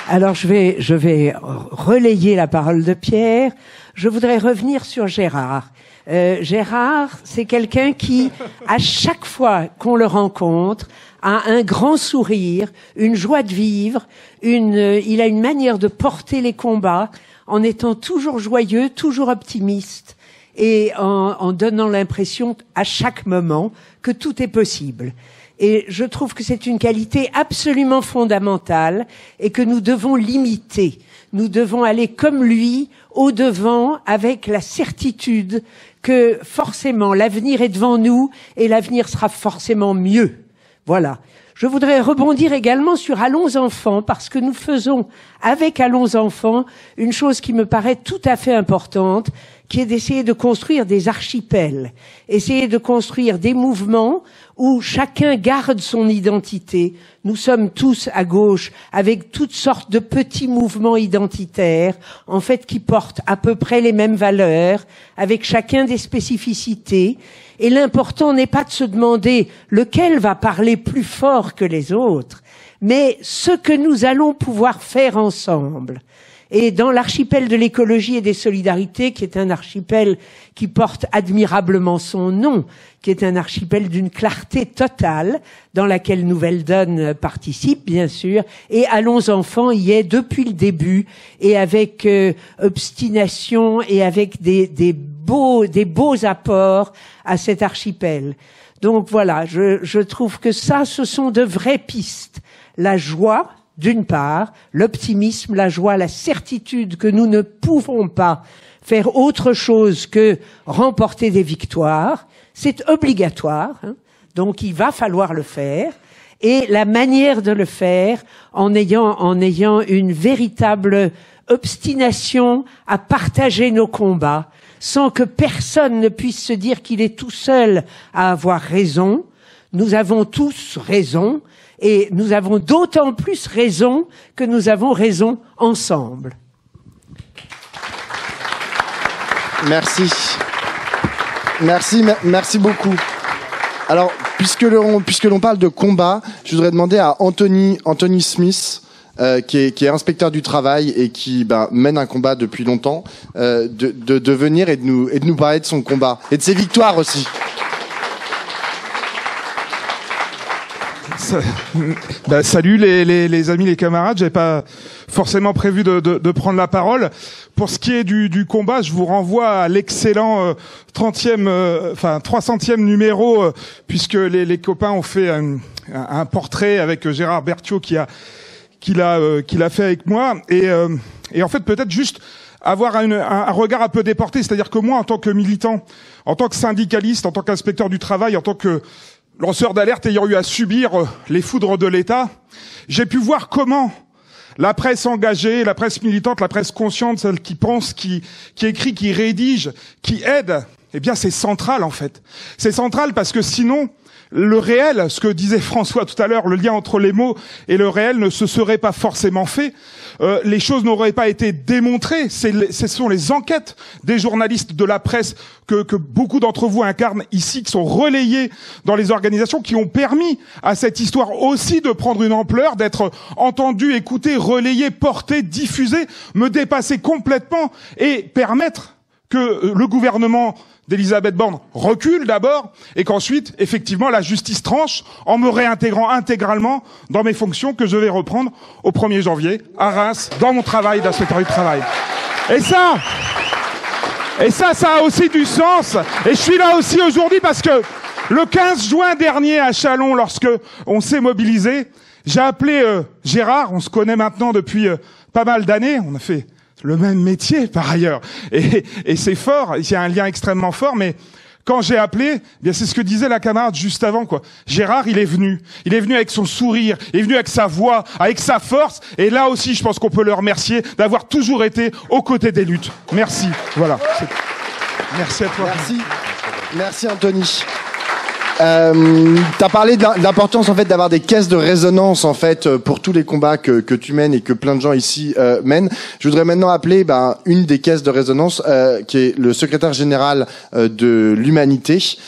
Alors je vais relayer la parole de Pierre. Je voudrais revenir sur Gérard. Gérard, c'est quelqu'un qui, à chaque fois qu'on le rencontre, a un grand sourire, une joie de vivre, il a une manière de porter les combats en étant toujours joyeux, toujours optimiste et en donnant l'impression à chaque moment que tout est possible. Et je trouve que c'est une qualité absolument fondamentale et que nous devons l'imiter. Nous devons aller comme lui, au-devant, avec la certitude que forcément l'avenir est devant nous et l'avenir sera forcément mieux. Voilà. Je voudrais rebondir également sur Allons enfants, parce que nous faisons avec Allons enfants une chose qui me paraît tout à fait importante, qui est d'essayer de construire des archipels, essayer de construire des mouvements où chacun garde son identité. Nous sommes tous à gauche avec toutes sortes de petits mouvements identitaires, en fait qui portent à peu près les mêmes valeurs, avec chacun des spécificités. Et l'important n'est pas de se demander lequel va parler plus fort que les autres, mais ce que nous allons pouvoir faire ensemble. Et dans l'archipel de l'écologie et des solidarités, qui est un archipel qui porte admirablement son nom, qui est un archipel d'une clarté totale, dans laquelle Nouvelle Donne participe, bien sûr, et Allons enfants y est depuis le début, et avec obstination et avec des beaux apports à cet archipel. Donc voilà, je trouve que ça, ce sont de vraies pistes. La joie, d'une part, l'optimisme, la joie, la certitude que nous ne pouvons pas faire autre chose que remporter des victoires, c'est obligatoire, hein, donc il va falloir le faire, et la manière de le faire en ayant une véritable obstination à partager nos combats, sans que personne ne puisse se dire qu'il est tout seul à avoir raison. Nous avons tous raison, et nous avons d'autant plus raison que nous avons raison ensemble. Merci. Merci beaucoup. Alors, puisque l'on parle de combat, je voudrais demander à Anthony Smith, qui est inspecteur du travail et qui mène un combat depuis longtemps, de venir et de nous parler de son combat et de ses victoires aussi. Salut les amis, les camarades. J'avais pas forcément prévu de prendre la parole. Pour ce qui est du combat, je vous renvoie à l'excellent 300e numéro, puisque les copains ont fait un portrait avec Gérard Berthiaud qu'il a fait avec moi. Et en fait, peut-être juste avoir un regard un peu déporté, c'est-à-dire que moi, en tant que militant, en tant que syndicaliste, en tant qu'inspecteur du travail, en tant que lanceur d'alerte ayant eu à subir les foudres de l'État, j'ai pu voir comment la presse engagée, la presse militante, la presse consciente, celle qui pense, qui écrit, qui rédige, qui aide, eh bien c'est central en fait. C'est central parce que sinon, le réel, ce que disait François tout à l'heure, le lien entre les mots et le réel ne se serait pas forcément fait. Les choses n'auraient pas été démontrées. Ce sont les enquêtes des journalistes de la presse que beaucoup d'entre vous incarnent ici, qui sont relayées dans les organisations, qui ont permis à cette histoire aussi de prendre une ampleur, d'être entendue, écoutée, relayée, portée, diffusée, me dépasser complètement et permettre que le gouvernement d'Elisabeth Borne recule d'abord et qu'ensuite, effectivement, la justice tranche en me réintégrant intégralement dans mes fonctions que je vais reprendre au 1er janvier à Reims, dans mon travail d'inspecteur du travail. Et ça a aussi du sens. Et je suis là aussi aujourd'hui parce que le 15 juin dernier à Châlons, lorsque on s'est mobilisé, j'ai appelé Gérard, on se connaît maintenant depuis pas mal d'années, on a fait le même métier par ailleurs, et c'est fort, il y a un lien extrêmement fort, mais quand j'ai appelé, eh bien c'est ce que disait la camarade juste avant, quoi. Gérard, il est venu avec son sourire, il est venu avec sa voix, avec sa force, et là aussi je pense qu'on peut le remercier d'avoir toujours été aux côtés des luttes. Merci, voilà. Merci à toi. Merci Anthony. T'as parlé de l'importance en fait d'avoir des caisses de résonance en fait pour tous les combats que tu mènes et que plein de gens ici mènent. Je voudrais maintenant appeler une des caisses de résonance qui est le secrétaire général de l'Humanité,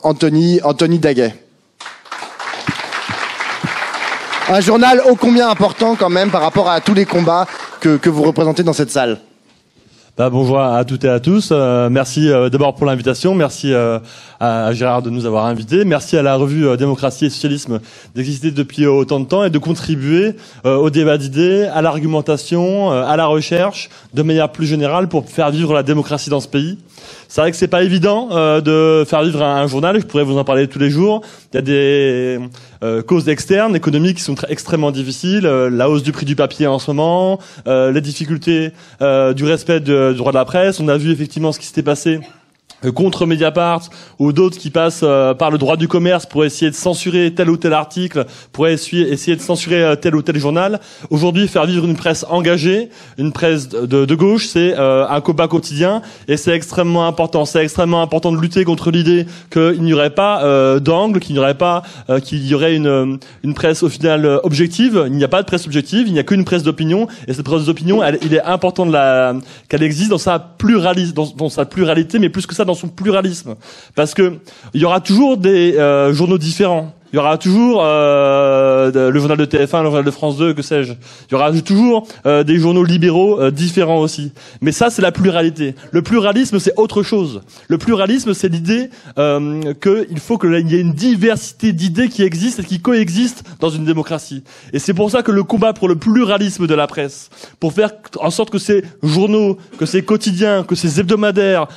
Anthony Daguet. Un journal ô combien important quand même par rapport à tous les combats que vous représentez dans cette salle. Bonjour à toutes et à tous. Merci d'abord pour l'invitation. Merci à Gérard de nous avoir invités. Merci à la revue Démocratie et Socialisme d'exister depuis autant de temps et de contribuer au débat d'idées, à l'argumentation, à la recherche, de manière plus générale pour faire vivre la démocratie dans ce pays. C'est vrai que c'est pas évident de faire vivre un journal. Je pourrais vous en parler tous les jours. Il y a des causes externes, économiques, qui sont extrêmement difficiles. La hausse du prix du papier en ce moment, les difficultés du respect du droit de la presse. On a vu effectivement ce qui s'était passé contre Mediapart ou d'autres qui passent par le droit du commerce pour essayer de censurer tel ou tel article, pour essayer de censurer tel ou tel journal. Aujourd'hui, faire vivre une presse engagée, une presse de gauche, c'est un combat quotidien et c'est extrêmement important. C'est extrêmement important de lutter contre l'idée qu'il n'y aurait pas d'angle, qu'il y aurait une presse au final objective. Il n'y a pas de presse objective, il n'y a qu'une presse d'opinion et cette presse d'opinion, il est important qu'elle existe dans sa pluralité, mais plus que ça, dans son pluralisme, parce que il y aura toujours des journaux différents. Il y aura toujours le journal de TF1, le journal de France 2, que sais-je. Il y aura toujours des journaux libéraux différents aussi. Mais ça, c'est la pluralité. Le pluralisme, c'est autre chose. Le pluralisme, c'est l'idée qu'il faut qu'il y ait une diversité d'idées qui existent et qui coexistent dans une démocratie. Et c'est pour ça que le combat pour le pluralisme de la presse, pour faire en sorte que ces journaux, que ces quotidiens, que ces hebdomadaires,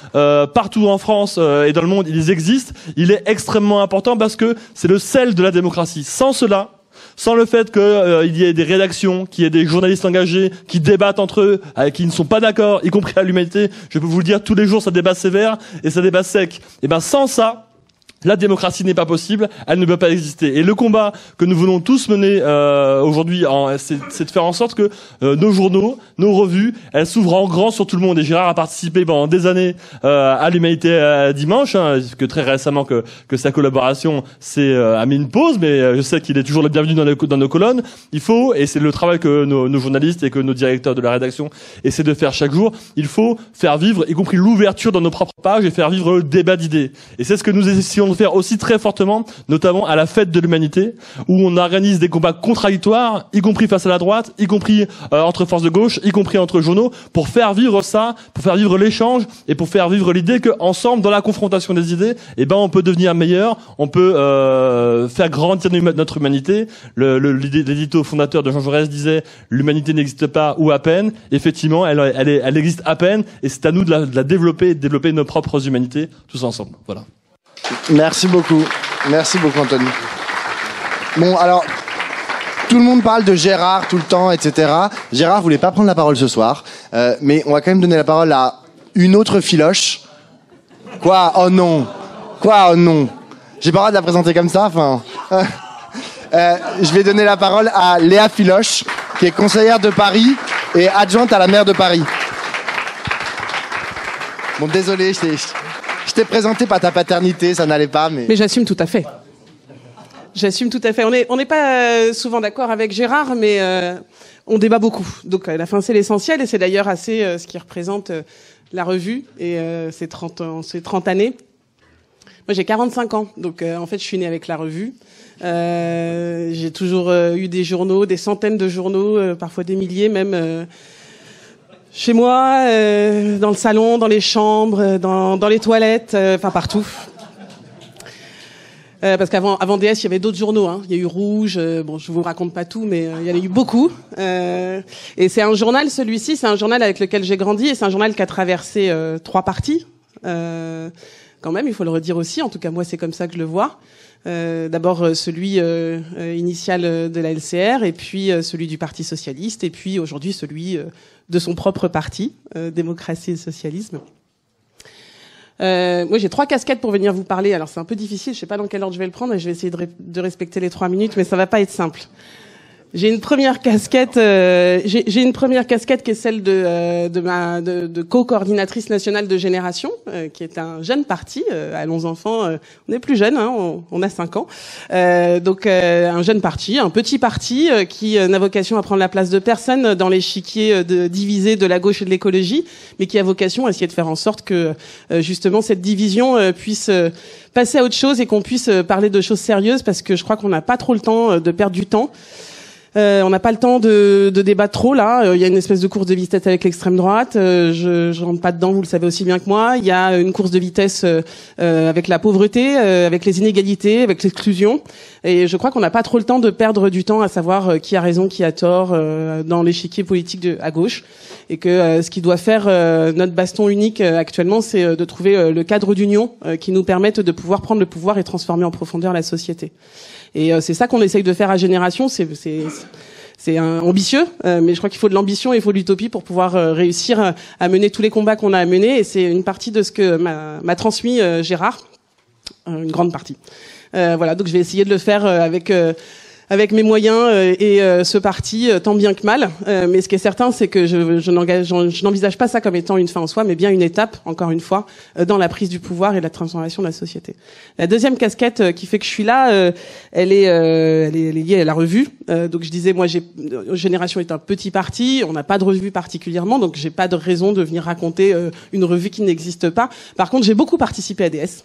partout en France et dans le monde, ils existent, il est extrêmement important parce que c'est le sel de la démocratie. Sans cela, sans le fait qu'il y ait des rédactions, qu'il y ait des journalistes engagés qui débattent entre eux, qui ne sont pas d'accord, y compris à l'humanité, je peux vous le dire, tous les jours ça débat sévère et ça débat sec. Et sans ça, la démocratie n'est pas possible, elle ne peut pas exister. Et le combat que nous voulons tous mener aujourd'hui, c'est de faire en sorte que nos journaux, nos revues, elles s'ouvrent en grand sur tout le monde. Et Gérard a participé pendant des années à l'Humanité dimanche, que très récemment que sa collaboration a mis une pause, mais je sais qu'il est toujours le bienvenu dans nos colonnes. Il faut, et c'est le travail que nos journalistes et que nos directeurs de la rédaction essaient de faire chaque jour, il faut faire vivre, y compris l'ouverture dans nos propres pages et faire vivre le débat d'idées. Et c'est ce que nous essayons de faire aussi très fortement, notamment à la fête de l'humanité, où on organise des combats contradictoires, y compris face à la droite, y compris entre forces de gauche, y compris entre journaux, pour faire vivre ça, pour faire vivre l'échange et pour faire vivre l'idée qu'ensemble, dans la confrontation des idées, on peut devenir meilleur, on peut faire grandir notre humanité. L'édito fondateur de Jean Jaurès disait « L'humanité n'existe pas ou à peine ». Effectivement, elle existe à peine et c'est à nous de la développer et de développer nos propres humanités tous ensemble. Voilà. Merci beaucoup. Merci beaucoup, Anthony. Bon, alors, tout le monde parle de Gérard tout le temps, etc. Gérard voulait pas prendre la parole ce soir, mais on va quand même donner la parole à une autre filoche. Quoi ? Oh non. Quoi ? Oh non. J'ai pas le droit de la présenter comme ça, enfin... je vais donner la parole à Léa Filoche, qui est conseillère de Paris et adjointe à la maire de Paris. Bon, désolé, je t'ai présenté par ta paternité, ça n'allait pas, mais... Mais j'assume tout à fait. J'assume tout à fait. On n'est pas souvent d'accord avec Gérard, mais on débat beaucoup. Donc à la fin, c'est l'essentiel, et c'est d'ailleurs assez ce qui représente la revue et ces 30 années. Moi, j'ai 45 ans, donc en fait, je suis née avec la revue. J'ai toujours eu des journaux, des centaines de journaux, parfois des milliers même... chez moi, dans le salon, dans les chambres, dans les toilettes, enfin partout. Parce qu'avant DS, il y avait d'autres journaux. Il y a eu Rouge. Bon, je vous raconte pas tout, mais il y en a eu beaucoup. Et c'est un journal, celui-ci, c'est un journal avec lequel j'ai grandi, et c'est un journal qui a traversé 3 partis. Quand même, il faut le redire aussi. En tout cas, moi, c'est comme ça que je le vois. D'abord celui initial de la LCR, et puis celui du Parti socialiste, et puis aujourd'hui celui de son propre parti, Démocratie et Socialisme. Moi j'ai 3 casquettes pour venir vous parler, alors c'est un peu difficile, je sais pas dans quel ordre je vais le prendre, et je vais essayer de respecter les 3 minutes, mais ça va pas être simple. J'ai une première casquette, j'ai une première casquette qui est celle de co-coordinatrice nationale de Génération, qui est un jeune parti. Allons enfants, on est plus jeunes, on a 5 ans. Donc un jeune parti, un petit parti qui n'a vocation à prendre la place de personne dans l'échiquier divisé de la gauche et de l'écologie, mais qui a vocation à essayer de faire en sorte que justement cette division puisse passer à autre chose et qu'on puisse parler de choses sérieuses, parce que je crois qu'on n'a pas trop le temps de perdre du temps. On n'a pas le temps de débattre trop là. Il y a une espèce de course de vitesse avec l'extrême droite. Je rentre pas dedans, vous le savez aussi bien que moi. Il y a une course de vitesse avec la pauvreté, avec les inégalités, avec l'exclusion. Et je crois qu'on n'a pas trop le temps de perdre du temps à savoir qui a raison, qui a tort dans l'échiquier politique à gauche. Et que ce qui doit faire notre baston unique actuellement, c'est de trouver le cadre d'union qui nous permette de pouvoir prendre le pouvoir et transformer en profondeur la société. Et c'est ça qu'on essaye de faire à Génération. C'est ambitieux, mais je crois qu'il faut de l'ambition et il faut de l'utopie pour pouvoir réussir à mener tous les combats qu'on a à mener. Et c'est une partie de ce que m'a transmis Gérard, une grande partie. Voilà, donc je vais essayer de le faire avec mes moyens et ce parti tant bien que mal. Mais ce qui est certain, c'est que je n'envisage pas ça comme étant une fin en soi, mais bien une étape, encore une fois, dans la prise du pouvoir et la transformation de la société. La deuxième casquette qui fait que je suis là, elle est liée à la revue. Donc je disais, moi, Génération est un petit parti, on n'a pas de revue particulièrement, donc j'ai pas de raison de venir raconter une revue qui n'existe pas. Par contre, j'ai beaucoup participé à DS.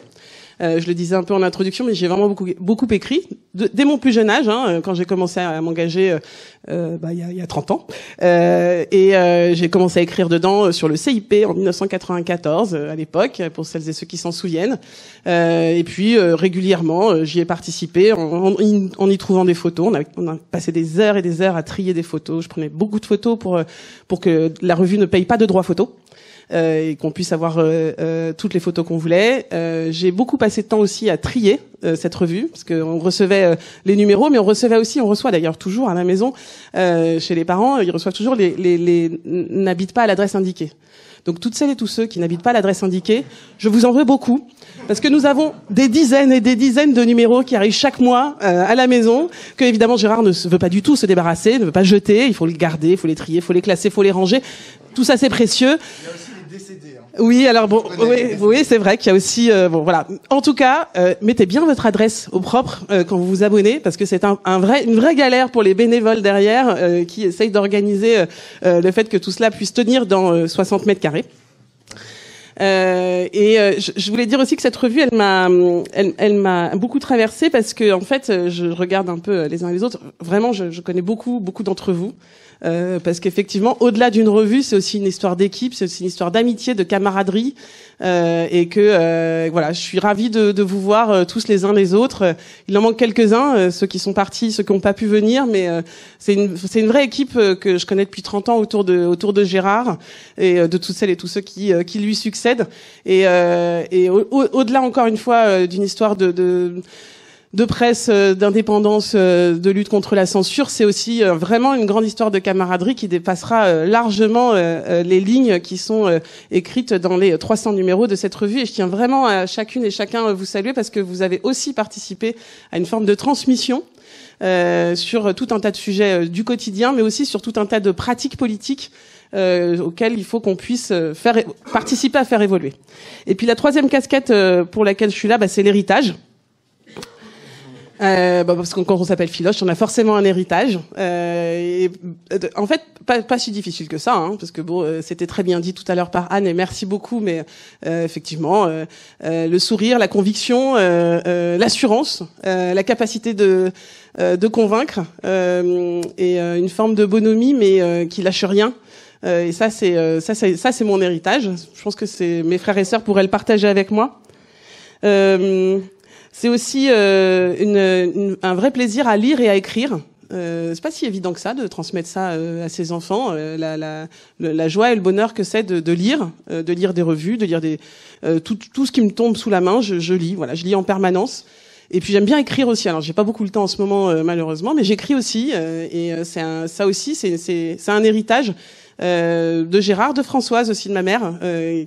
Je le disais un peu en introduction, mais j'ai vraiment beaucoup écrit dès mon plus jeune âge, quand j'ai commencé à m'engager il y a 30 ans. J'ai commencé à écrire dedans sur le CIP en 1994 à l'époque, pour celles et ceux qui s'en souviennent. Et puis régulièrement, j'y ai participé en y trouvant des photos. On a passé des heures et des heures à trier des photos. Je prenais beaucoup de photos pour que la revue ne paye pas de droits photos. Et qu'on puisse avoir toutes les photos qu'on voulait. J'ai beaucoup passé de temps aussi à trier cette revue, parce qu'on recevait les numéros, mais on reçoit d'ailleurs toujours à la maison, chez les parents, ils reçoivent toujours les n'habitent pas à l'adresse indiquée. Donc toutes celles et tous ceux qui n'habitent pas à l'adresse indiquée, je vous en veux beaucoup, parce que nous avons des dizaines et des dizaines de numéros qui arrivent chaque mois à la maison, que évidemment Gérard ne veut pas du tout se débarrasser, ne veut pas jeter, il faut les garder, il faut les trier, il faut les classer, il faut les ranger. Tout ça c'est précieux. Oui, alors bon, oui, c'est vrai qu'il y a aussi, voilà. En tout cas, mettez bien votre adresse au propre quand vous vous abonnez, parce que c'est une vraie galère pour les bénévoles derrière qui essayent d'organiser le fait que tout cela puisse tenir dans 60 mètres carrés. Je voulais dire aussi que cette revue, elle m'a beaucoup traversée, parce que en fait, je regarde un peu les uns et les autres. Vraiment, je connais beaucoup d'entre vous. Parce qu'effectivement, au-delà d'une revue, c'est aussi une histoire d'équipe, c'est aussi une histoire d'amitié, de camaraderie, et que voilà, je suis ravie de vous voir tous les uns les autres. Il en manque quelques-uns, ceux qui sont partis, ceux qui n'ont pas pu venir, mais c'est une vraie équipe que je connais depuis 30 ans autour de Gérard et de toutes celles et tous ceux qui lui succèdent. Et au-delà encore une fois d'une histoire de presse, d'indépendance, de lutte contre la censure, c'est aussi vraiment une grande histoire de camaraderie qui dépassera largement les lignes qui sont écrites dans les 300 numéros de cette revue. Et je tiens vraiment à chacune et chacun vous saluer, parce que vous avez aussi participé à une forme de transmission sur tout un tas de sujets du quotidien, mais aussi sur tout un tas de pratiques politiques auxquelles il faut qu'on puisse participer à faire évoluer. Et puis la troisième casquette pour laquelle je suis là, c'est l'héritage. Parce que quand on s'appelle Philoche, on a forcément un héritage. En fait, pas si difficile que ça, parce que c'était très bien dit tout à l'heure par Anne, et merci beaucoup. Mais effectivement, le sourire, la conviction, l'assurance, la capacité de convaincre, et une forme de bonhomie, mais qui lâche rien. Et ça, c'est mon héritage. Je pense que mes frères et sœurs pourraient le partager avec moi. C'est aussi un vrai plaisir à lire et à écrire. C'est pas si évident que ça de transmettre ça à ses enfants. La joie et le bonheur que c'est de lire des revues, de lire tout ce qui me tombe sous la main. Je lis, voilà, je lis en permanence. Et puis j'aime bien écrire aussi. Alors j'ai pas beaucoup le temps en ce moment malheureusement, mais j'écris aussi. Ça aussi, c'est un héritage de Gérard, de Françoise aussi, de ma mère,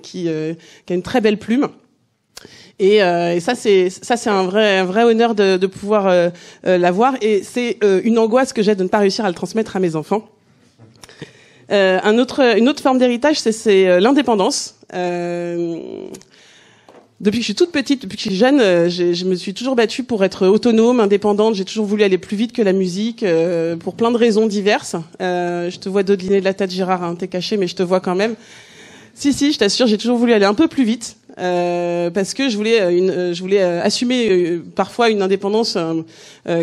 qui a une très belle plume. Et ça c'est un vrai honneur de pouvoir l'avoir, et c'est une angoisse que j'ai de ne pas réussir à le transmettre à mes enfants. Une autre forme d'héritage, c'est l'indépendance. Depuis que je suis toute petite, depuis que je suis jeune, je me suis toujours battue pour être autonome, indépendante. J'ai toujours voulu aller plus vite que la musique, pour plein de raisons diverses. Je te vois dodeliner de la tête, Gérard, t'es caché, mais je te vois quand même. Si, je t'assure, j'ai toujours voulu aller un peu plus vite. parce que je voulais assumer parfois une indépendance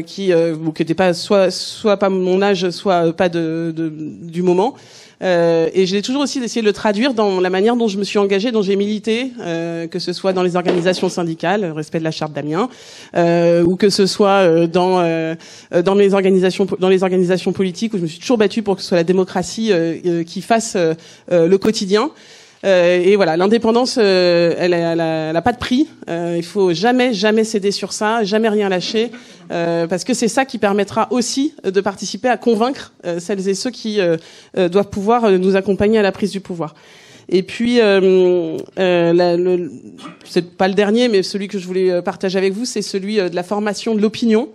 qui n'était pas soit pas mon âge, soit pas du moment. Et j'ai toujours aussi essayé de le traduire dans la manière dont je me suis engagée, dont j'ai milité, que ce soit dans les organisations syndicales, respect de la charte d'Amiens, ou que ce soit dans les organisations politiques où je me suis toujours battue pour que ce soit la démocratie qui fasse le quotidien. Et voilà, l'indépendance, elle a pas de prix. Il faut jamais céder sur ça, jamais rien lâcher, parce que c'est ça qui permettra aussi de participer à convaincre celles et ceux qui doivent pouvoir nous accompagner à la prise du pouvoir. Et puis, c'est pas le dernier, mais celui que je voulais partager avec vous, c'est celui de la formation de l'opinion.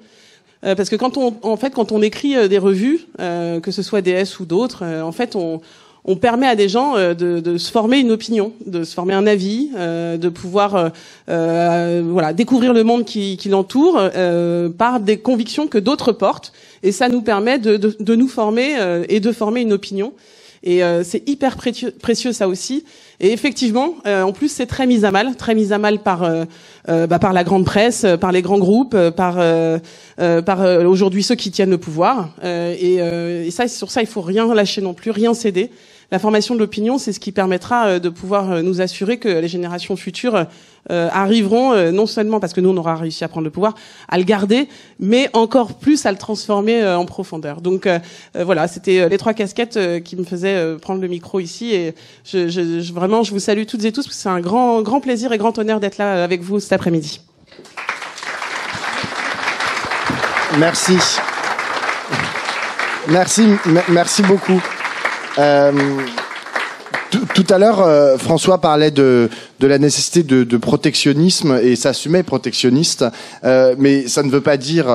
Parce que quand on écrit des revues, que ce soit DS ou d'autres, on permet à des gens de se former une opinion, de se former un avis, de pouvoir découvrir le monde qui l'entoure par des convictions que d'autres portent, et ça nous permet de nous former et de former une opinion. Et c'est hyper précieux ça aussi. Et effectivement, en plus c'est très mis à mal par la grande presse, par les grands groupes, par aujourd'hui ceux qui tiennent le pouvoir. Et ça, sur ça, il faut rien lâcher non plus, rien céder. La formation de l'opinion, c'est ce qui permettra de pouvoir nous assurer que les générations futures arriveront, non seulement parce que nous on aura réussi à prendre le pouvoir, à le garder, mais encore plus à le transformer en profondeur. Donc voilà, c'était les trois casquettes qui me faisaient prendre le micro ici, et vraiment je vous salue toutes et tous, parce que c'est un grand plaisir et grand honneur d'être là avec vous cet après-midi. Merci beaucoup. Tout à l'heure, François parlait de la nécessité de protectionnisme, et s'assumait protectionniste, mais ça ne veut pas dire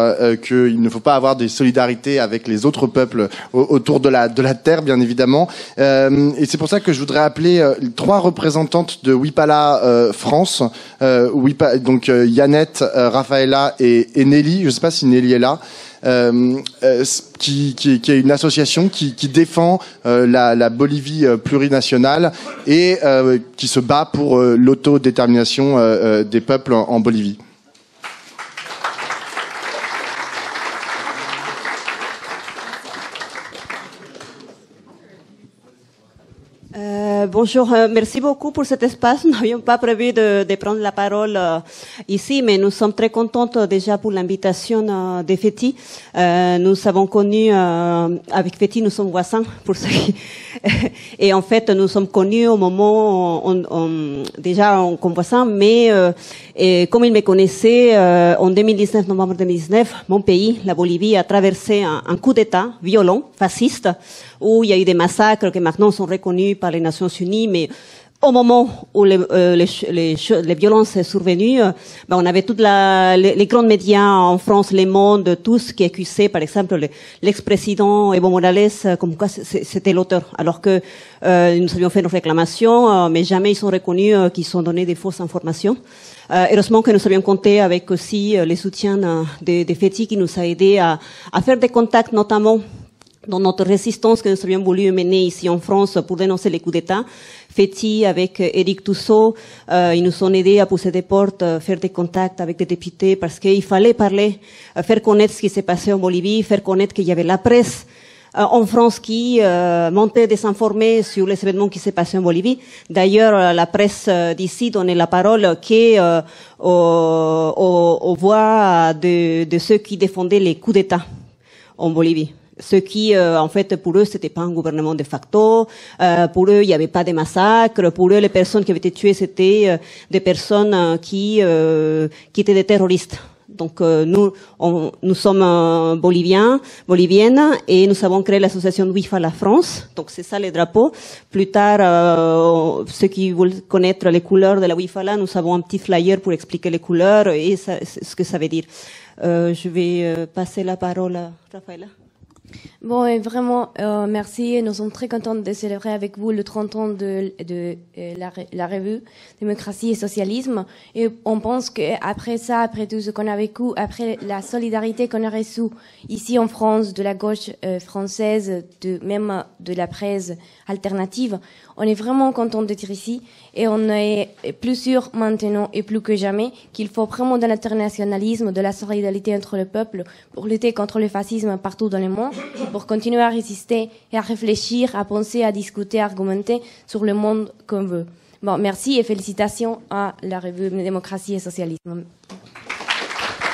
qu'il ne faut pas avoir des solidarités avec les autres peuples autour de la terre, bien évidemment. Et c'est pour ça que je voudrais appeler trois représentantes de Wipala France, donc Yannette, Rafaela et Nelly. Je ne sais pas si Nelly est là. Qui est une association qui défend la Bolivie plurinationale et qui se bat pour l'autodétermination des peuples en Bolivie. Bonjour, merci beaucoup pour cet espace. Nous n'avions pas prévu de prendre la parole ici, mais nous sommes très contentes déjà pour l'invitation de Féti. Nous avons connu, avec Féti, nous sommes voisins, pour ceux qui... Et en fait, nous sommes connus au moment déjà comme voisins, mais et comme il me connaissait, en 2019, novembre 2019, mon pays, la Bolivie, a traversé un coup d'État violent, fasciste, où il y a eu des massacres qui maintenant sont reconnus par les Nations Unies, mais au moment où les violences sont survenues, on avait toutes les grands médias en France, Le Monde, tous qui accusaient, par exemple, l'ex-président Evo Morales, comme quoi c'était l'auteur, alors que nous avions fait nos réclamations, mais jamais ils sont reconnus qu'ils ont donné des fausses informations. Heureusement que nous avions compté avec aussi les soutiens de Féti, qui nous a aidés à faire des contacts, notamment dans notre résistance que nous avions voulu mener ici en France pour dénoncer les coups d'État. Féti avec Éric Toussault, ils nous ont aidés à pousser des portes, faire des contacts avec des députés, parce qu'il fallait parler, faire connaître ce qui s'est passé en Bolivie, faire connaître qu'il y avait la presse en France qui montait désinformée sur les événements qui s'est passé en Bolivie. D'ailleurs, la presse d'ici donnait la parole aux voix de ceux qui défendaient les coups d'État en Bolivie. Ceux qui, en fait, pour eux, c'était pas un gouvernement de facto. Pour eux, il n'y avait pas de massacres. Pour eux, les personnes qui avaient été tuées, c'était des personnes qui étaient des terroristes. Donc, nous sommes boliviennes, et nous avons créé l'association Wipala France. Donc, c'est ça les drapeaux. Plus tard, ceux qui veulent connaître les couleurs de la Wipala, nous avons un petit flyer pour expliquer les couleurs et ce que ça veut dire. Je vais passer la parole à Rafaela. Bon, et vraiment, merci. Nous sommes très contents de célébrer avec vous le 30 ans de la revue Démocratie et Socialisme. Et on pense qu'après ça, après tout ce qu'on a vécu, après la solidarité qu'on a reçue ici en France, de la gauche française, même de la presse alternative, on est vraiment content d'être ici. Et on est plus sûr maintenant et plus que jamais qu'il faut vraiment de l'internationalisme, de la solidarité entre le peuple pour lutter contre le fascisme partout dans le monde, pour continuer à résister et à réfléchir, à penser, à discuter, à argumenter sur le monde qu'on veut. Bon, merci et félicitations à la revue Démocratie et Socialisme.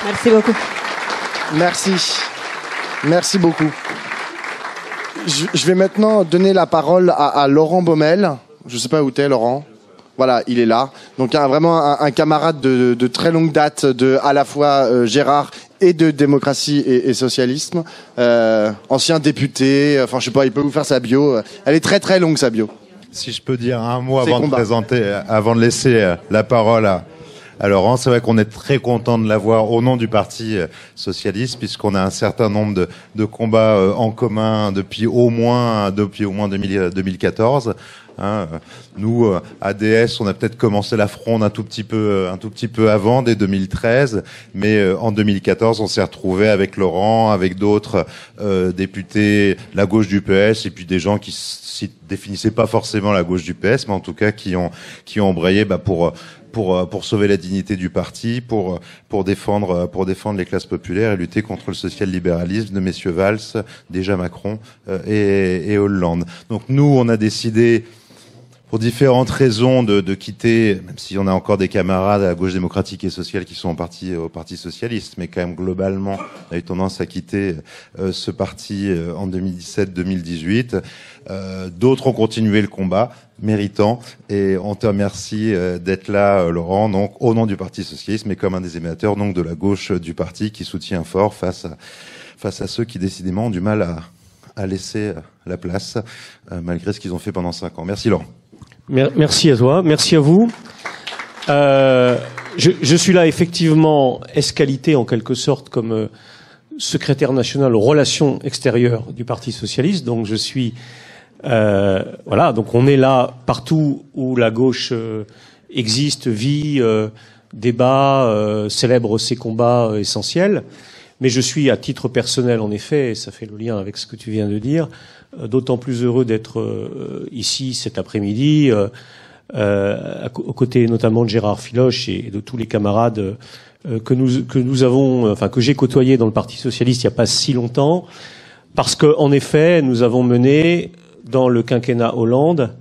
Merci beaucoup. Merci. Merci beaucoup. Je vais maintenant donner la parole à Laurent Baumel. Je ne sais pas où t'es, Laurent. Voilà, il est là. Donc vraiment un camarade de très longue date de à la fois Gérard et de Démocratie et Socialisme. Ancien député, enfin je sais pas, il peut vous faire sa bio. Elle est très très longue sa bio. Si je peux dire un mot avant de laisser la parole à Laurent, c'est vrai qu'on est très content de l'avoir au nom du Parti socialiste, puisqu'on a un certain nombre de combats en commun depuis au moins 2014. Hein, nous, ADS, on a peut-être commencé la fronde un tout petit peu avant, dès 2013, mais en 2014, on s'est retrouvé avec Laurent, avec d'autres députés, la gauche du PS, et puis des gens qui s'y définissaient pas forcément la gauche du PS, mais en tout cas qui ont embrayé pour sauver la dignité du parti, pour défendre les classes populaires et lutter contre le social-libéralisme de messieurs Valls, déjà Macron et Hollande. Donc nous, on a décidé, pour différentes raisons, de quitter, même si on a encore des camarades à la gauche démocratique et sociale qui sont au parti socialiste, mais quand même globalement, on a eu tendance à quitter ce parti en 2017-2018. D'autres ont continué le combat, méritant, et on te remercie d'être là, Laurent, donc au nom du Parti socialiste, mais comme un des émetteurs donc de la gauche du parti qui soutient fort face à ceux qui décidément ont du mal à laisser la place, malgré ce qu'ils ont fait pendant 5 ans. Merci, Laurent. Merci à toi, merci à vous. Je suis là effectivement escalité en quelque sorte comme secrétaire national aux relations extérieures du Parti socialiste. Donc je suis voilà. Donc on est là partout où la gauche existe, vit, débat, célèbre ses combats essentiels. Mais je suis à titre personnel en effet, et ça fait le lien avec ce que tu viens de dire, d'autant plus heureux d'être ici cet après-midi, aux côtés notamment de Gérard Filoche et de tous les camarades que nous avons, enfin que j'ai côtoyés dans le Parti socialiste il n'y a pas si longtemps, parce que en effet nous avons mené dans le quinquennat Hollande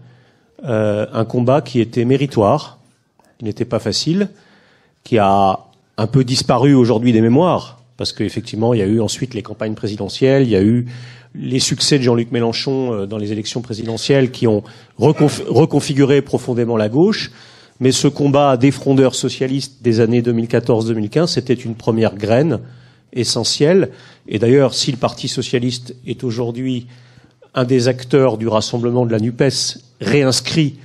un combat qui était méritoire, qui n'était pas facile, qui a un peu disparu aujourd'hui des mémoires, parce qu'effectivement il y a eu ensuite les campagnes présidentielles, il y a eu les succès de Jean-Luc Mélenchon dans les élections présidentielles qui ont reconfiguré profondément la gauche. Mais ce combat des frondeurs socialistes des années 2014-2015, c'était une première graine essentielle. Et d'ailleurs, si le Parti socialiste est aujourd'hui un des acteurs du rassemblement de la NUPES réinscrit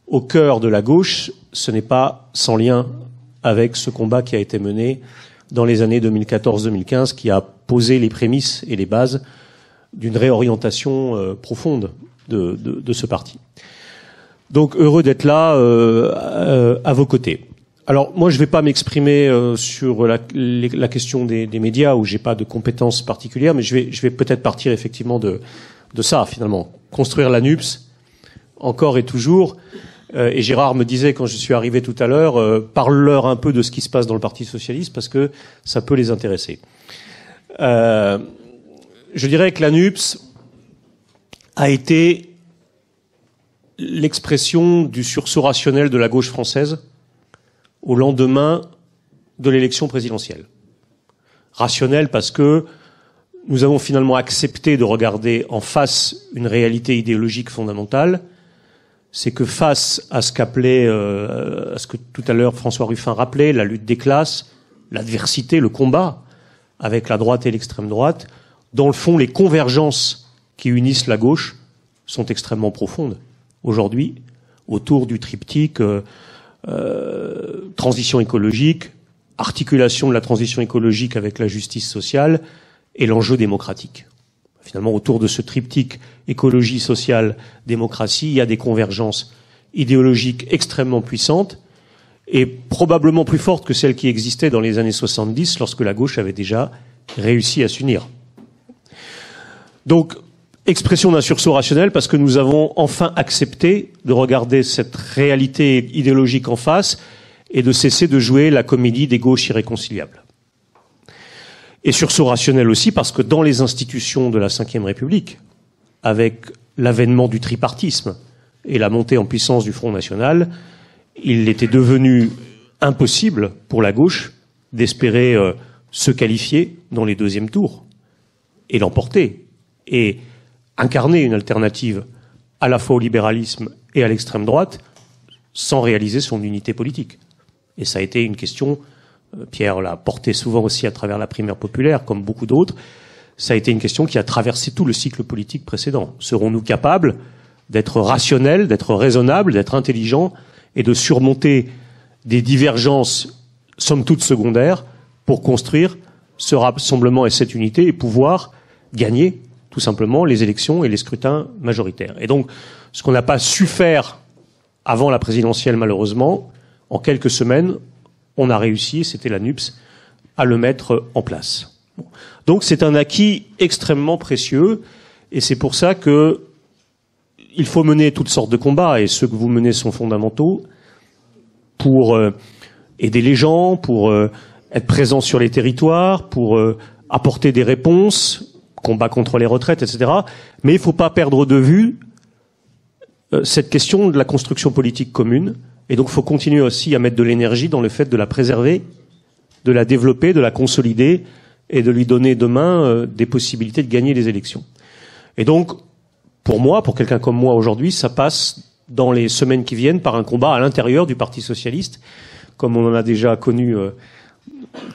au cœur de la gauche, ce n'est pas sans lien avec ce combat qui a été mené dans les années 2014-2015, qui a posé les prémices et les bases d'une réorientation profonde de ce parti. Donc heureux d'être là à vos côtés. Alors moi je ne vais pas m'exprimer sur la question des médias où j'ai pas de compétences particulières, mais je vais peut-être partir effectivement de ça finalement. Construire la NUPS, encore et toujours. Et Gérard me disait quand je suis arrivé tout à l'heure, parle-leur un peu de ce qui se passe dans le Parti socialiste parce que ça peut les intéresser. Je dirais que la NUPS a été l'expression du sursaut rationnel de la gauche française au lendemain de l'élection présidentielle. Rationnel parce que nous avons finalement accepté de regarder en face une réalité idéologique fondamentale. C'est que face à ce qu'appelait, à ce que tout à l'heure François Ruffin rappelait, la lutte des classes, l'adversité, le combat avec la droite et l'extrême droite, dans le fond, les convergences qui unissent la gauche sont extrêmement profondes. Aujourd'hui, autour du triptyque transition écologique, articulation de la transition écologique avec la justice sociale et l'enjeu démocratique. finalement, autour de ce triptyque écologie, sociale, démocratie, il y a des convergences idéologiques extrêmement puissantes et probablement plus fortes que celles qui existaient dans les années 70 lorsque la gauche avait déjà réussi à s'unir. Donc, expression d'un sursaut rationnel parce que nous avons enfin accepté de regarder cette réalité idéologique en face et de cesser de jouer la comédie des gauches irréconciliables. Et sursaut rationnel aussi parce que dans les institutions de la Ve République, avec l'avènement du tripartisme et la montée en puissance du Front National, il était devenu impossible pour la gauche d'espérer se qualifier dans les deuxièmes tours et l'emporter et incarner une alternative à la fois au libéralisme et à l'extrême droite sans réaliser son unité politique. Et ça a été une question, Pierre l'a porté souvent aussi à travers la primaire populaire, comme beaucoup d'autres, ça a été une question qui a traversé tout le cycle politique précédent. Serons-nous capables d'être rationnels, d'être raisonnables, d'être intelligents et de surmonter des divergences, somme toute secondaires, pour construire ce rassemblement et cette unité et pouvoir gagner tout simplement les élections et les scrutins majoritaires. Et donc, ce qu'on n'a pas su faire avant la présidentielle, malheureusement, en quelques semaines, on a réussi, c'était la NUPS, à le mettre en place. Donc, c'est un acquis extrêmement précieux, et c'est pour ça que il faut mener toutes sortes de combats, et ceux que vous menez sont fondamentaux, pour aider les gens, pour être présent sur les territoires, pour apporter des réponses, combat contre les retraites, etc. Mais il ne faut pas perdre de vue cette question de la construction politique commune. Et donc il faut continuer aussi à mettre de l'énergie dans le fait de la préserver, de la développer, de la consolider et de lui donner demain des possibilités de gagner les élections. Et donc, pour moi, pour quelqu'un comme moi aujourd'hui, ça passe dans les semaines qui viennent par un combat à l'intérieur du Parti socialiste, comme on en a déjà connu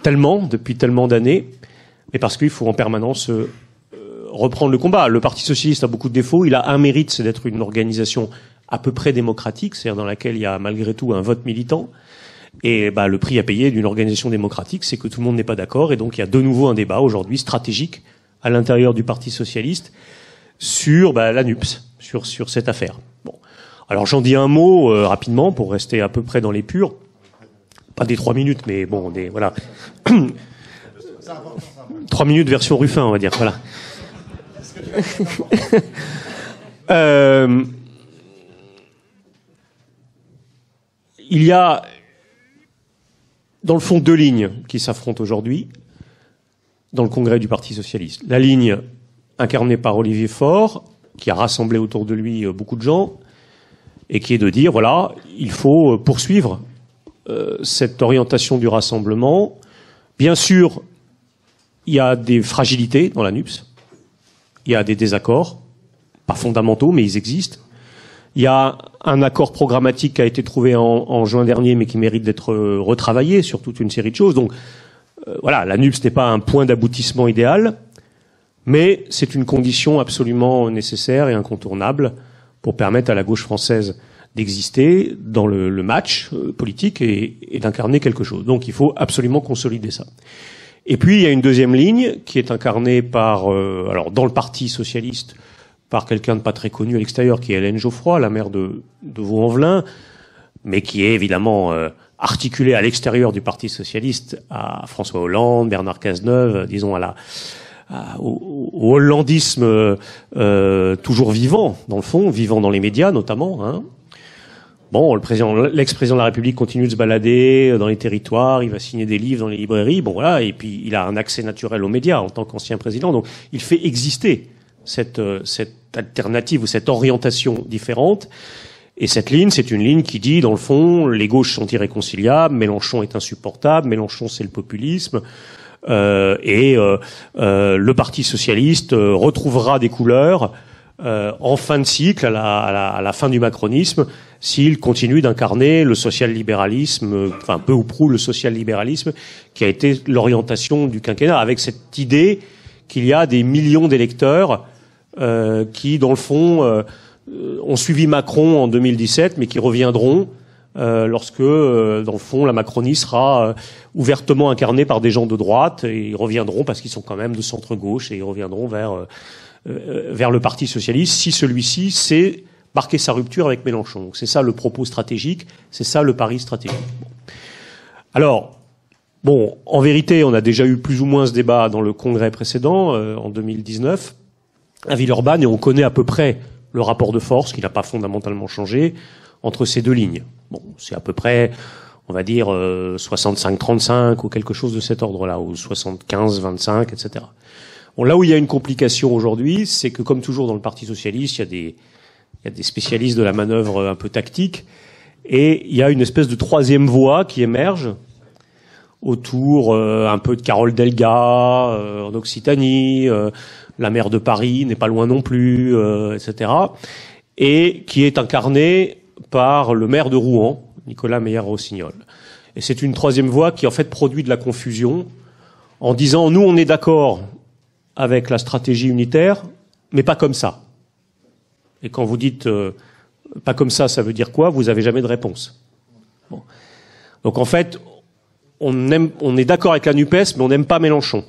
tellement, depuis tellement d'années, mais parce qu'il faut en permanence reprendre le combat. Le Parti socialiste a beaucoup de défauts. Il a un mérite, c'est d'être une organisation à peu près démocratique, c'est-à-dire dans laquelle il y a malgré tout un vote militant. Et le prix à payer d'une organisation démocratique, c'est que tout le monde n'est pas d'accord. Et donc il y a de nouveau un débat aujourd'hui stratégique à l'intérieur du Parti socialiste sur la NUPS, sur cette affaire. Bon. Alors j'en dis un mot rapidement pour rester à peu près dans les purs. Pas des 3 minutes, mais bon, voilà. 3 minutes version Ruffin, on va dire. Voilà. Il y a, dans le fond, 2 lignes qui s'affrontent aujourd'hui dans le congrès du Parti socialiste. La ligne incarnée par Olivier Faure, qui a rassemblé autour de lui beaucoup de gens, et qui est de dire, voilà, il faut poursuivre cette orientation du rassemblement. Bien sûr, il y a des fragilités dans la NUPS. Il y a des désaccords, pas fondamentaux, mais ils existent. Il y a un accord programmatique qui a été trouvé en juin dernier, mais qui mérite d'être retravaillé sur toute une série de choses. Donc, voilà, la NUPS n'est pas un point d'aboutissement idéal, mais c'est une condition absolument nécessaire et incontournable pour permettre à la gauche française d'exister dans le match politique et d'incarner quelque chose. Donc, il faut absolument consolider ça. Et puis, il y a une deuxième ligne qui est incarnée par, alors dans le Parti socialiste, par quelqu'un de pas très connu à l'extérieur, qui est Hélène Geoffroy, la maire de Vaux-en-Velin, mais qui est évidemment articulée à l'extérieur du Parti socialiste à François Hollande, Bernard Cazeneuve, disons au hollandisme toujours vivant, dans le fond, vivant dans les médias notamment, hein. Bon, l'ex-président de la République continue de se balader dans les territoires, il va signer des livres dans les librairies, bon voilà, et puis il a un accès naturel aux médias en tant qu'ancien président, donc il fait exister cette alternative ou cette orientation différente. Et cette ligne, c'est une ligne qui dit, dans le fond, les gauches sont irréconciliables, Mélenchon est insupportable, Mélenchon c'est le populisme, le Parti socialiste retrouvera des couleurs en fin de cycle, à la fin du macronisme, s'il continue d'incarner le social-libéralisme, enfin peu ou prou le social-libéralisme, qui a été l'orientation du quinquennat, avec cette idée qu'il y a des millions d'électeurs qui, dans le fond, ont suivi Macron en 2017, mais qui reviendront lorsque, dans le fond, la Macronie sera ouvertement incarnée par des gens de droite, et ils reviendront parce qu'ils sont quand même de centre-gauche, et ils reviendront vers vers le Parti socialiste si celui-ci sait marquer sa rupture avec Mélenchon. Donc c'est ça le propos stratégique, c'est ça le pari stratégique. Bon. Alors, bon, en vérité, on a déjà eu plus ou moins ce débat dans le congrès précédent, en 2019, à Villeurbanne, et on connaît à peu près le rapport de force, qui n'a pas fondamentalement changé, entre ces deux lignes. Bon, c'est à peu près, on va dire, 65-35 ou quelque chose de cet ordre-là, ou 75-25, etc. Bon, là où il y a une complication aujourd'hui, c'est que, comme toujours dans le Parti socialiste, il y a des spécialistes de la manœuvre un peu tactique, et il y a une espèce de troisième voie qui émerge autour un peu de Carole Delga en Occitanie, la maire de Paris n'est pas loin non plus, etc. Et qui est incarnée par le maire de Rouen, Nicolas Meyer-Rossignol. Et c'est une troisième voie qui en fait produit de la confusion en disant nous on est d'accord avec la stratégie unitaire, mais pas comme ça. Et quand vous dites pas comme ça veut dire quoi? Vous n'avez jamais de réponse. Bon. Donc en fait, on est d'accord avec la NUPES, mais on n'aime pas Mélenchon.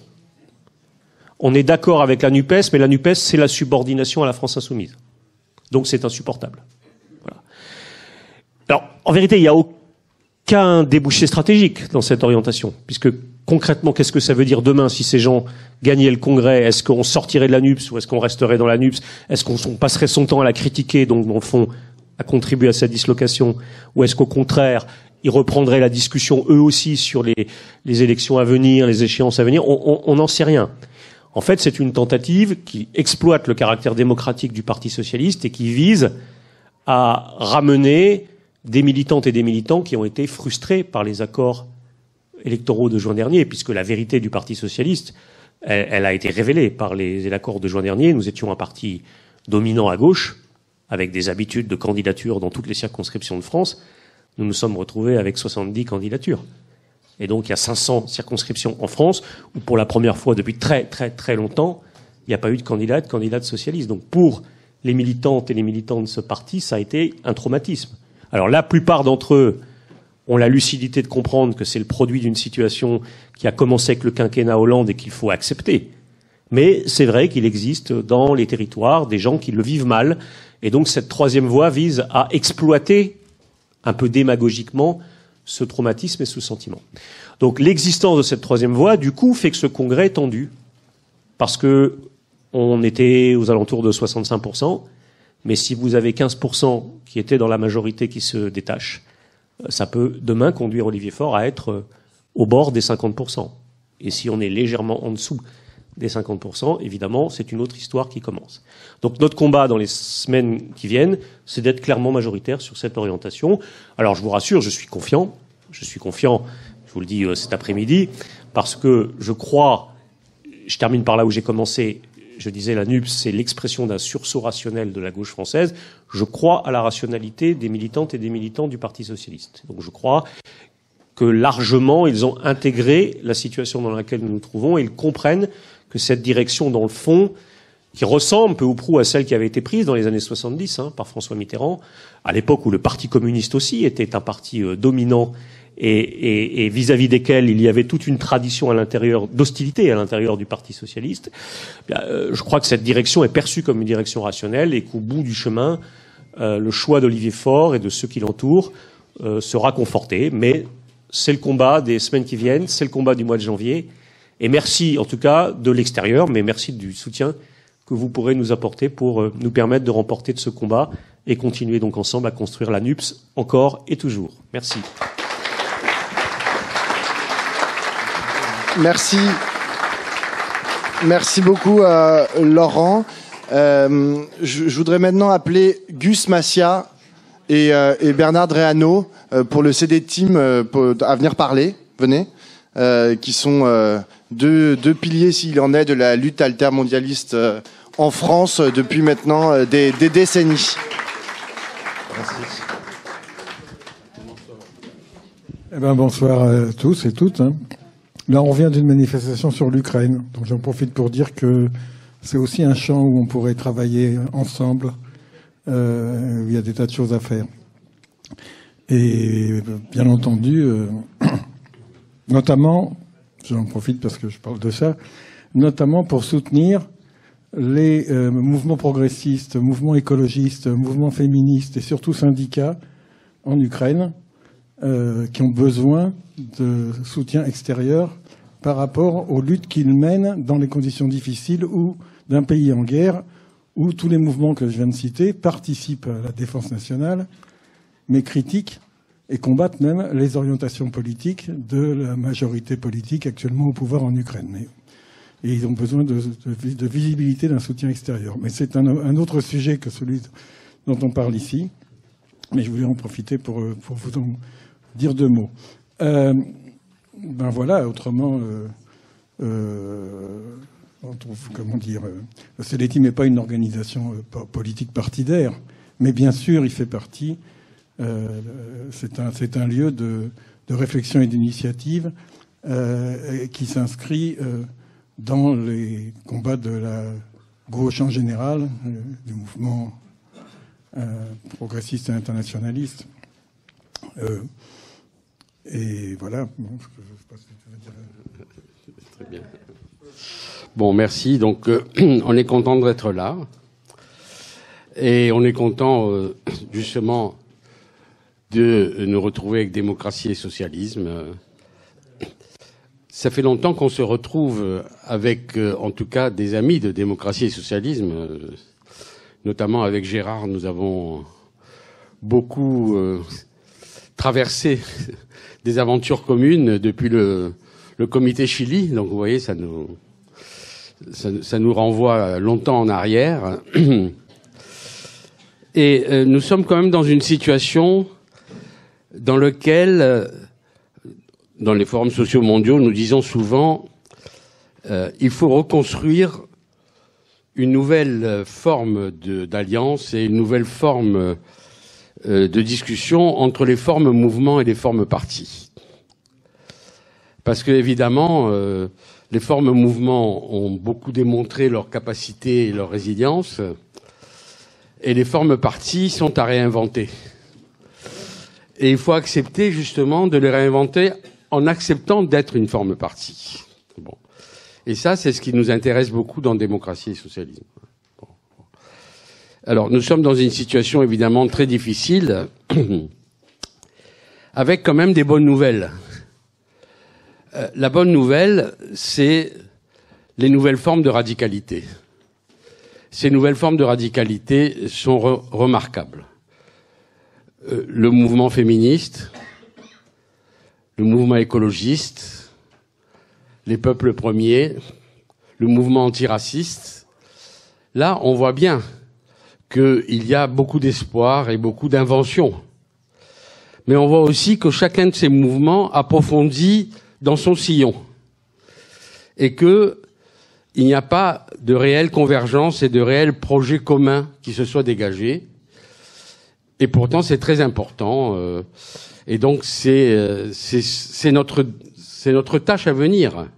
On est d'accord avec la NUPES, mais la NUPES, c'est la subordination à la France insoumise. Donc c'est insupportable. Voilà. Alors, en vérité, il n'y a aucun débouché stratégique dans cette orientation, puisque concrètement, qu'est-ce que ça veut dire demain si ces gens gagnaient le Congrès? Est-ce qu'on sortirait de la NUPES ou est-ce qu'on resterait dans la NUPES? Est-ce qu'on passerait son temps à la critiquer, donc dans le fond, à contribuer à sa dislocation? Ou est-ce qu'au contraire, ils reprendraient la discussion eux aussi sur les élections à venir, les échéances à venir? On n'en sait rien. En fait, c'est une tentative qui exploite le caractère démocratique du Parti socialiste et qui vise à ramener des militantes et des militants qui ont été frustrés par les accords électoraux de juin dernier, puisque la vérité du Parti socialiste, elle a été révélée par les accords de juin dernier. Nous étions un parti dominant à gauche, avec des habitudes de candidature dans toutes les circonscriptions de France. Nous nous sommes retrouvés avec 70 candidatures. Et donc, il y a 500 circonscriptions en France où, pour la première fois depuis très, très, très longtemps, il n'y a pas eu de candidate socialiste. Donc, pour les militantes et les militants de ce parti, ça a été un traumatisme. Alors, la plupart d'entre eux ont la lucidité de comprendre que c'est le produit d'une situation qui a commencé avec le quinquennat Hollande et qu'il faut accepter. Mais c'est vrai qu'il existe dans les territoires des gens qui le vivent mal. Et donc, cette troisième voie vise à exploiter un peu démagogiquement ce traumatisme et ce sentiment. Donc l'existence de cette troisième voie, du coup, fait que ce congrès est tendu. Parce que on était aux alentours de 65%, mais si vous avez 15% qui étaient dans la majorité qui se détachent, ça peut demain conduire Olivier Faure à être au bord des 50%. Et si on est légèrement en dessous des 50%, évidemment, c'est une autre histoire qui commence. Donc notre combat dans les semaines qui viennent, c'est d'être clairement majoritaire sur cette orientation. Alors je vous rassure, je suis confiant, je vous le dis cet après-midi, parce que je crois, je termine par là où j'ai commencé, je disais la NUPES, c'est l'expression d'un sursaut rationnel de la gauche française. Je crois à la rationalité des militantes et des militants du Parti socialiste. Donc je crois que largement, ils ont intégré la situation dans laquelle nous nous trouvons et ils comprennent que cette direction, dans le fond, qui ressemble peu ou prou à celle qui avait été prise dans les années 70 par François Mitterrand, à l'époque où le Parti communiste aussi était un parti dominant et vis-à-vis desquels il y avait toute une tradition à l'intérieur, d'hostilité à l'intérieur du Parti socialiste. Je crois que cette direction est perçue comme une direction rationnelle et qu'au bout du chemin, le choix d'Olivier Faure et de ceux qui l'entourent sera conforté. Mais c'est le combat des semaines qui viennent, c'est le combat du mois de janvier. Et merci, en tout cas, de l'extérieur, mais merci du soutien que vous pourrez nous apporter pour nous permettre de remporter de ce combat et continuer donc ensemble à construire la NUPES encore et toujours. Merci. Merci. Merci beaucoup, Laurent. Je voudrais maintenant appeler Gus Massia et Bernard Dreano pour le CD Team à venir parler. Venez. Qui sont deux piliers, s'il en est, de la lutte altermondialiste en France depuis maintenant des décennies. Merci. Eh ben, bonsoir à tous et toutes. Là, on revient d'une manifestation sur l'Ukraine. Donc j'en profite pour dire que c'est aussi un champ où on pourrait travailler ensemble. Il y a des tas de choses à faire. Et bien entendu, notamment, j'en profite parce que je parle de ça, notamment pour soutenir les mouvements progressistes, mouvements écologistes, mouvements féministes et surtout syndicats en Ukraine qui ont besoin de soutien extérieur par rapport aux luttes qu'ils mènent dans les conditions difficiles ou d'un pays en guerre où tous les mouvements que je viens de citer participent à la défense nationale, mais critiquent et combattent même les orientations politiques de la majorité politique actuellement au pouvoir en Ukraine. Et ils ont besoin de visibilité, d'un soutien extérieur. Mais c'est un autre sujet que celui dont on parle ici. Mais je voulais en profiter pour vous en dire deux mots. Ben voilà, autrement, on trouve, comment dire, le CELETI n'est pas une organisation politique partidaire, mais bien sûr, il fait partie. C'est un lieu de réflexion et d'initiative qui s'inscrit dans les combats de la gauche en général, du mouvement progressiste et internationaliste. Et voilà. Bon, je sais pas ce que tu veux dire. Très bien. Bon, merci. Donc, on est content d'être là. Et on est content, justement, de nous retrouver avec démocratie et socialisme. Ça fait longtemps qu'on se retrouve avec, en tout cas, des amis de démocratie et socialisme. Notamment avec Gérard, nous avons beaucoup traversé des aventures communes depuis le comité Chili. Donc, vous voyez, ça nous renvoie longtemps en arrière. Et nous sommes quand même dans une situation dans laquelle, dans les forums sociaux mondiaux, nous disons souvent il faut reconstruire une nouvelle forme d'alliance et une nouvelle forme de discussion entre les formes mouvements et les formes partis. Parce que, évidemment, les formes mouvements ont beaucoup démontré leur capacité et leur résilience, et les formes partis sont à réinventer. Et il faut accepter, justement, de les réinventer en acceptant d'être une forme parti. Bon. Et ça, c'est ce qui nous intéresse beaucoup dans démocratie et socialisme. Bon. Alors, nous sommes dans une situation évidemment très difficile, avec quand même des bonnes nouvelles. La bonne nouvelle, c'est les nouvelles formes de radicalité. Ces nouvelles formes de radicalité sont remarquables. Le mouvement féministe, le mouvement écologiste, les peuples premiers, le mouvement antiraciste. Là, on voit bien qu'il y a beaucoup d'espoir et beaucoup d'invention. Mais on voit aussi que chacun de ces mouvements approfondit dans son sillon. Et que il n'y a pas de réelle convergence et de réel projet commun qui se soit dégagé. Et pourtant, c'est très important. Et donc, c'est notre tâche à venir.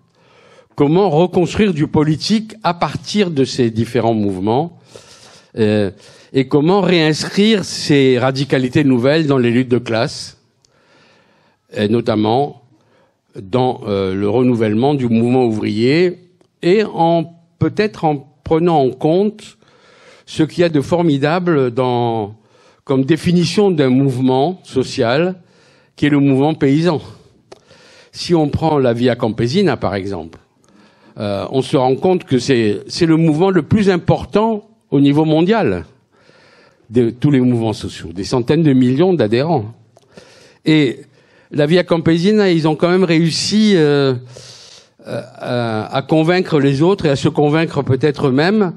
Comment reconstruire du politique à partir de ces différents mouvements et comment réinscrire ces radicalités nouvelles dans les luttes de classe, et notamment dans le renouvellement du mouvement ouvrier et peut-être en prenant en compte ce qu'il y a de formidable comme définition d'un mouvement social qui est le mouvement paysan. Si on prend la Via Campesina, par exemple, on se rend compte que c'est le mouvement le plus important au niveau mondial de tous les mouvements sociaux, des centaines de millions d'adhérents. Et la Via Campesina, ils ont quand même réussi à convaincre les autres et à se convaincre peut-être eux-mêmes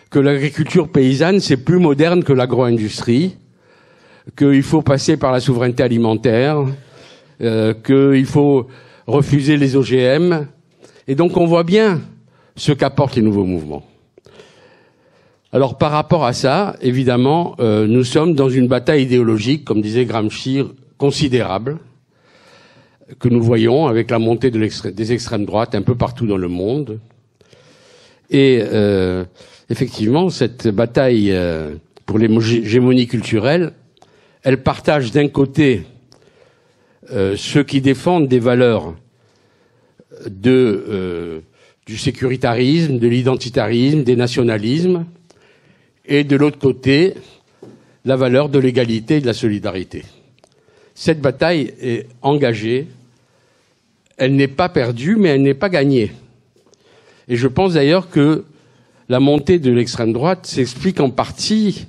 que l'agriculture paysanne, c'est plus moderne que l'agro-industrie, qu'il faut passer par la souveraineté alimentaire, qu'il faut refuser les OGM. Et donc on voit bien ce qu'apportent les nouveaux mouvements. Alors par rapport à ça, évidemment, nous sommes dans une bataille idéologique, comme disait Gramsci, considérable, que nous voyons avec la montée des extrêmes droites un peu partout dans le monde. Et effectivement, cette bataille pour l'hégémonie culturelle, elle partage d'un côté ceux qui défendent des valeurs du du sécuritarisme, de l'identitarisme, des nationalismes, et de l'autre côté, la valeur de l'égalité et de la solidarité. Cette bataille est engagée, elle n'est pas perdue, mais elle n'est pas gagnée. Et je pense d'ailleurs que la montée de l'extrême droite s'explique en partie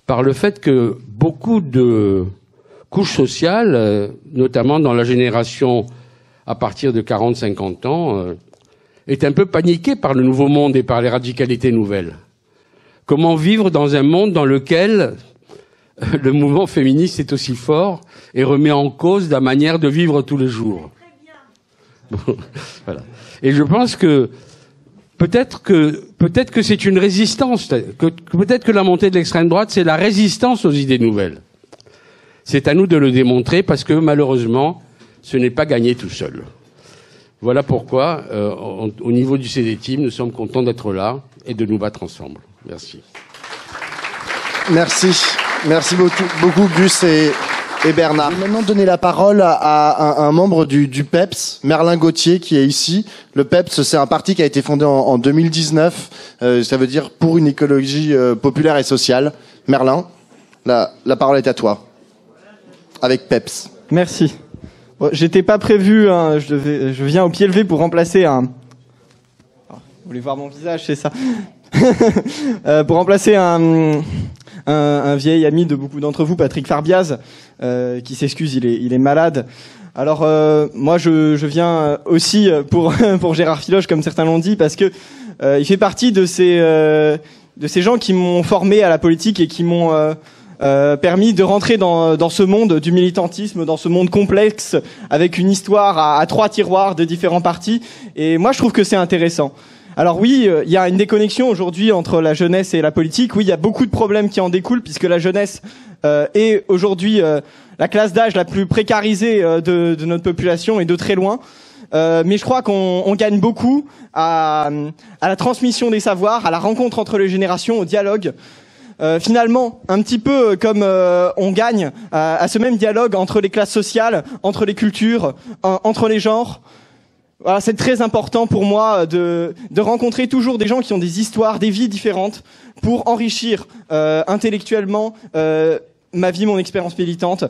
par le fait que beaucoup de couches sociales, notamment dans la génération à partir de 40-50 ans, est un peu paniquée par le nouveau monde et par les radicalités nouvelles. Comment vivre dans un monde dans lequel le mouvement féministe est aussi fort et remet en cause la manière de vivre tous les jours. Bon, voilà. Et je pense que peut-être que c'est une résistance, que peut-être que la montée de l'extrême droite, c'est la résistance aux idées nouvelles. C'est à nous de le démontrer parce que malheureusement, ce n'est pas gagné tout seul. Voilà pourquoi, au niveau du CD-Team, nous sommes contents d'être là et de nous battre ensemble. Merci. Merci. Merci beaucoup Gus et Bernard. Je vais maintenant donner la parole à un membre du PEPS, Merlin Gauthier, qui est ici. Le PEPS, c'est un parti qui a été fondé en 2019. Ça veut dire pour une écologie populaire et sociale. Merlin, la parole est à toi. Avec PEPS. Merci. Bon, j'étais pas prévu, hein, je viens au pied levé pour remplacer un... Oh, vous voulez voir mon visage, c'est ça. Pour remplacer un vieil ami de beaucoup d'entre vous, Patrick Farbiaz, qui s'excuse, il est malade. Alors moi je viens aussi pour Gérard Filoche, comme certains l'ont dit, parce que il fait partie de ces gens qui m'ont formé à la politique et qui m'ont permis de rentrer dans ce monde du militantisme, dans ce monde complexe, avec une histoire à 3 tiroirs de différents partis. Et moi je trouve que c'est intéressant. Alors oui, il y a une déconnexion aujourd'hui entre la jeunesse et la politique. Oui, il y a beaucoup de problèmes qui en découlent, puisque la jeunesse est aujourd'hui la classe d'âge la plus précarisée de notre population, et de très loin. Mais je crois qu'on gagne beaucoup à la transmission des savoirs, à la rencontre entre les générations, au dialogue. Finalement, un petit peu comme on gagne à ce même dialogue entre les classes sociales, entre les cultures, entre les genres. Voilà, c'est très important pour moi de rencontrer toujours des gens qui ont des histoires, des vies différentes, pour enrichir intellectuellement ma vie, mon expérience militante.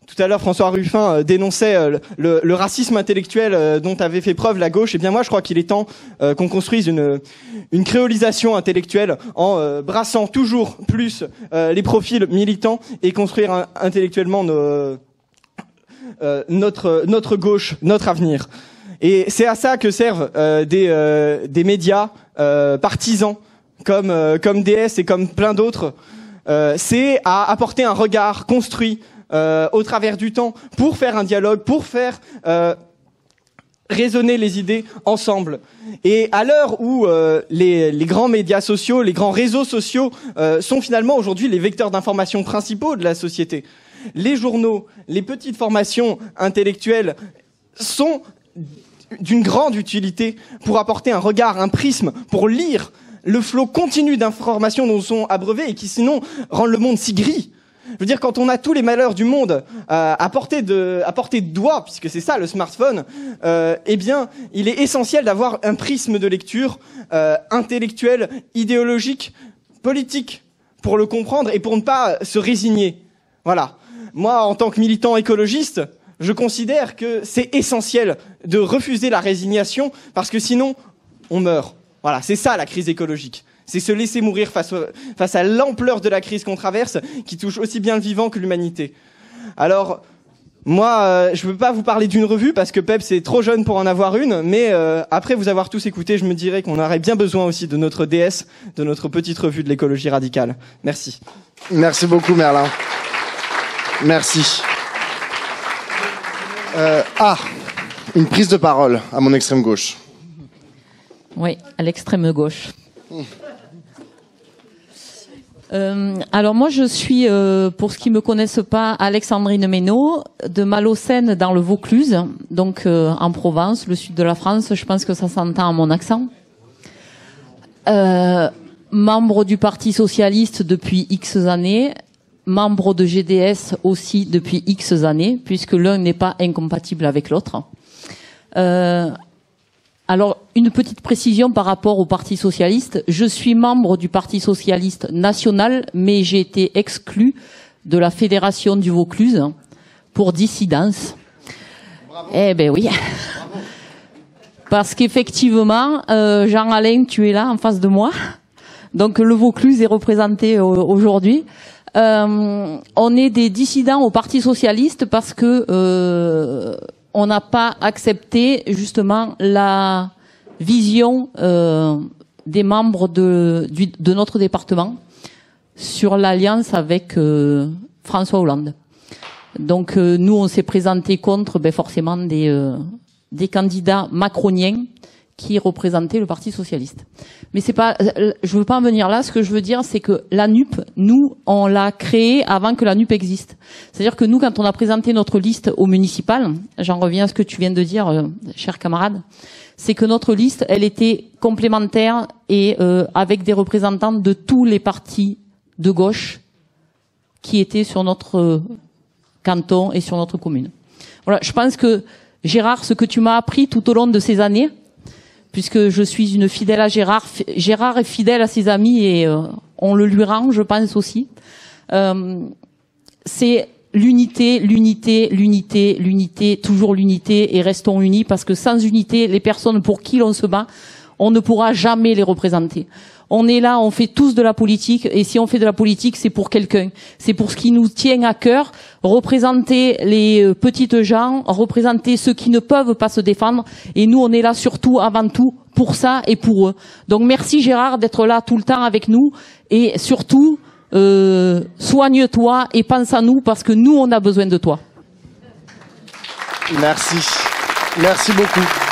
Tout à l'heure, François Ruffin dénonçait le racisme intellectuel dont avait fait preuve la gauche. Eh bien moi, je crois qu'il est temps qu'on construise une créolisation intellectuelle en brassant toujours plus les profils militants et construire intellectuellement notre gauche, notre avenir. Et c'est à ça que servent des médias partisans comme DS et comme plein d'autres. C'est à apporter un regard construit au travers du temps pour faire un dialogue, pour faire résonner les idées ensemble. Et à l'heure où les grands médias sociaux, les grands réseaux sociaux sont finalement aujourd'hui les vecteurs d'information principaux de la société, les journaux, les petites formations intellectuelles sont d'une grande utilité pour apporter un regard, un prisme, pour lire le flot continu d'informations dont sont abreuvés et qui sinon rendent le monde si gris. Je veux dire, quand on a tous les malheurs du monde à portée de doigt, puisque c'est ça le smartphone, eh bien, il est essentiel d'avoir un prisme de lecture intellectuel, idéologique, politique, pour le comprendre et pour ne pas se résigner. Voilà. Moi, en tant que militant écologiste, je considère que c'est essentiel de refuser la résignation parce que sinon, on meurt. Voilà, c'est ça la crise écologique. C'est se laisser mourir face à l'ampleur de la crise qu'on traverse, qui touche aussi bien le vivant que l'humanité. Alors, moi, je ne peux pas vous parler d'une revue parce que PEPS est trop jeune pour en avoir une, mais après vous avoir tous écouté, je me dirais qu'on aurait bien besoin aussi de notre DS, de notre petite revue de l'écologie radicale. Merci. Merci beaucoup Merlin. Merci. Une prise de parole à mon extrême gauche. Oui, à l'extrême gauche. Alors moi je suis, pour ceux qui me connaissent pas, Alexandrine Ménaud de Malocène dans le Vaucluse, donc en Provence, le sud de la France. Je pense que ça s'entend à mon accent. Membre du Parti socialiste depuis X années, membre de GDS aussi depuis X années, puisque l'un n'est pas incompatible avec l'autre. Alors, une petite précision par rapport au Parti socialiste. Je suis membre du Parti socialiste national, mais j'ai été exclu de la Fédération du Vaucluse pour dissidence. Bravo. Eh ben oui. Bravo. Parce qu'effectivement, Jean-Alain, tu es là en face de moi. Donc le Vaucluse est représenté aujourd'hui. On est des dissidents au Parti socialiste parce que on n'a pas accepté justement la vision des membres de notre département sur l'alliance avec François Hollande. Donc nous, on s'est présenté contre forcément des candidats macroniens qui représentaient le Parti socialiste. Mais c'est pas, je veux pas en venir là. Ce que je veux dire, c'est que la NUP, nous, on l'a créée avant que la NUP existe. C'est-à-dire que nous, quand on a présenté notre liste au municipal, j'en reviens à ce que tu viens de dire, cher camarade, c'est que notre liste, elle était complémentaire et avec des représentants de tous les partis de gauche qui étaient sur notre canton et sur notre commune. Voilà, je pense que Gérard, ce que tu m'as appris tout au long de ces années, puisque je suis une fidèle à Gérard, Gérard est fidèle à ses amis et on le lui rend, je pense aussi, c'est l'unité, l'unité, l'unité, l'unité, toujours l'unité et restons unis parce que sans unité, les personnes pour qui l'on se bat, on ne pourra jamais les représenter. On est là, on fait tous de la politique et si on fait de la politique, c'est pour quelqu'un. C'est pour ce qui nous tient à cœur, représenter les petites gens, représenter ceux qui ne peuvent pas se défendre et nous, on est là surtout, avant tout, pour ça et pour eux. Donc merci Gérard d'être là tout le temps avec nous et surtout, soigne-toi et pense à nous parce que nous, on a besoin de toi. Merci. Merci beaucoup.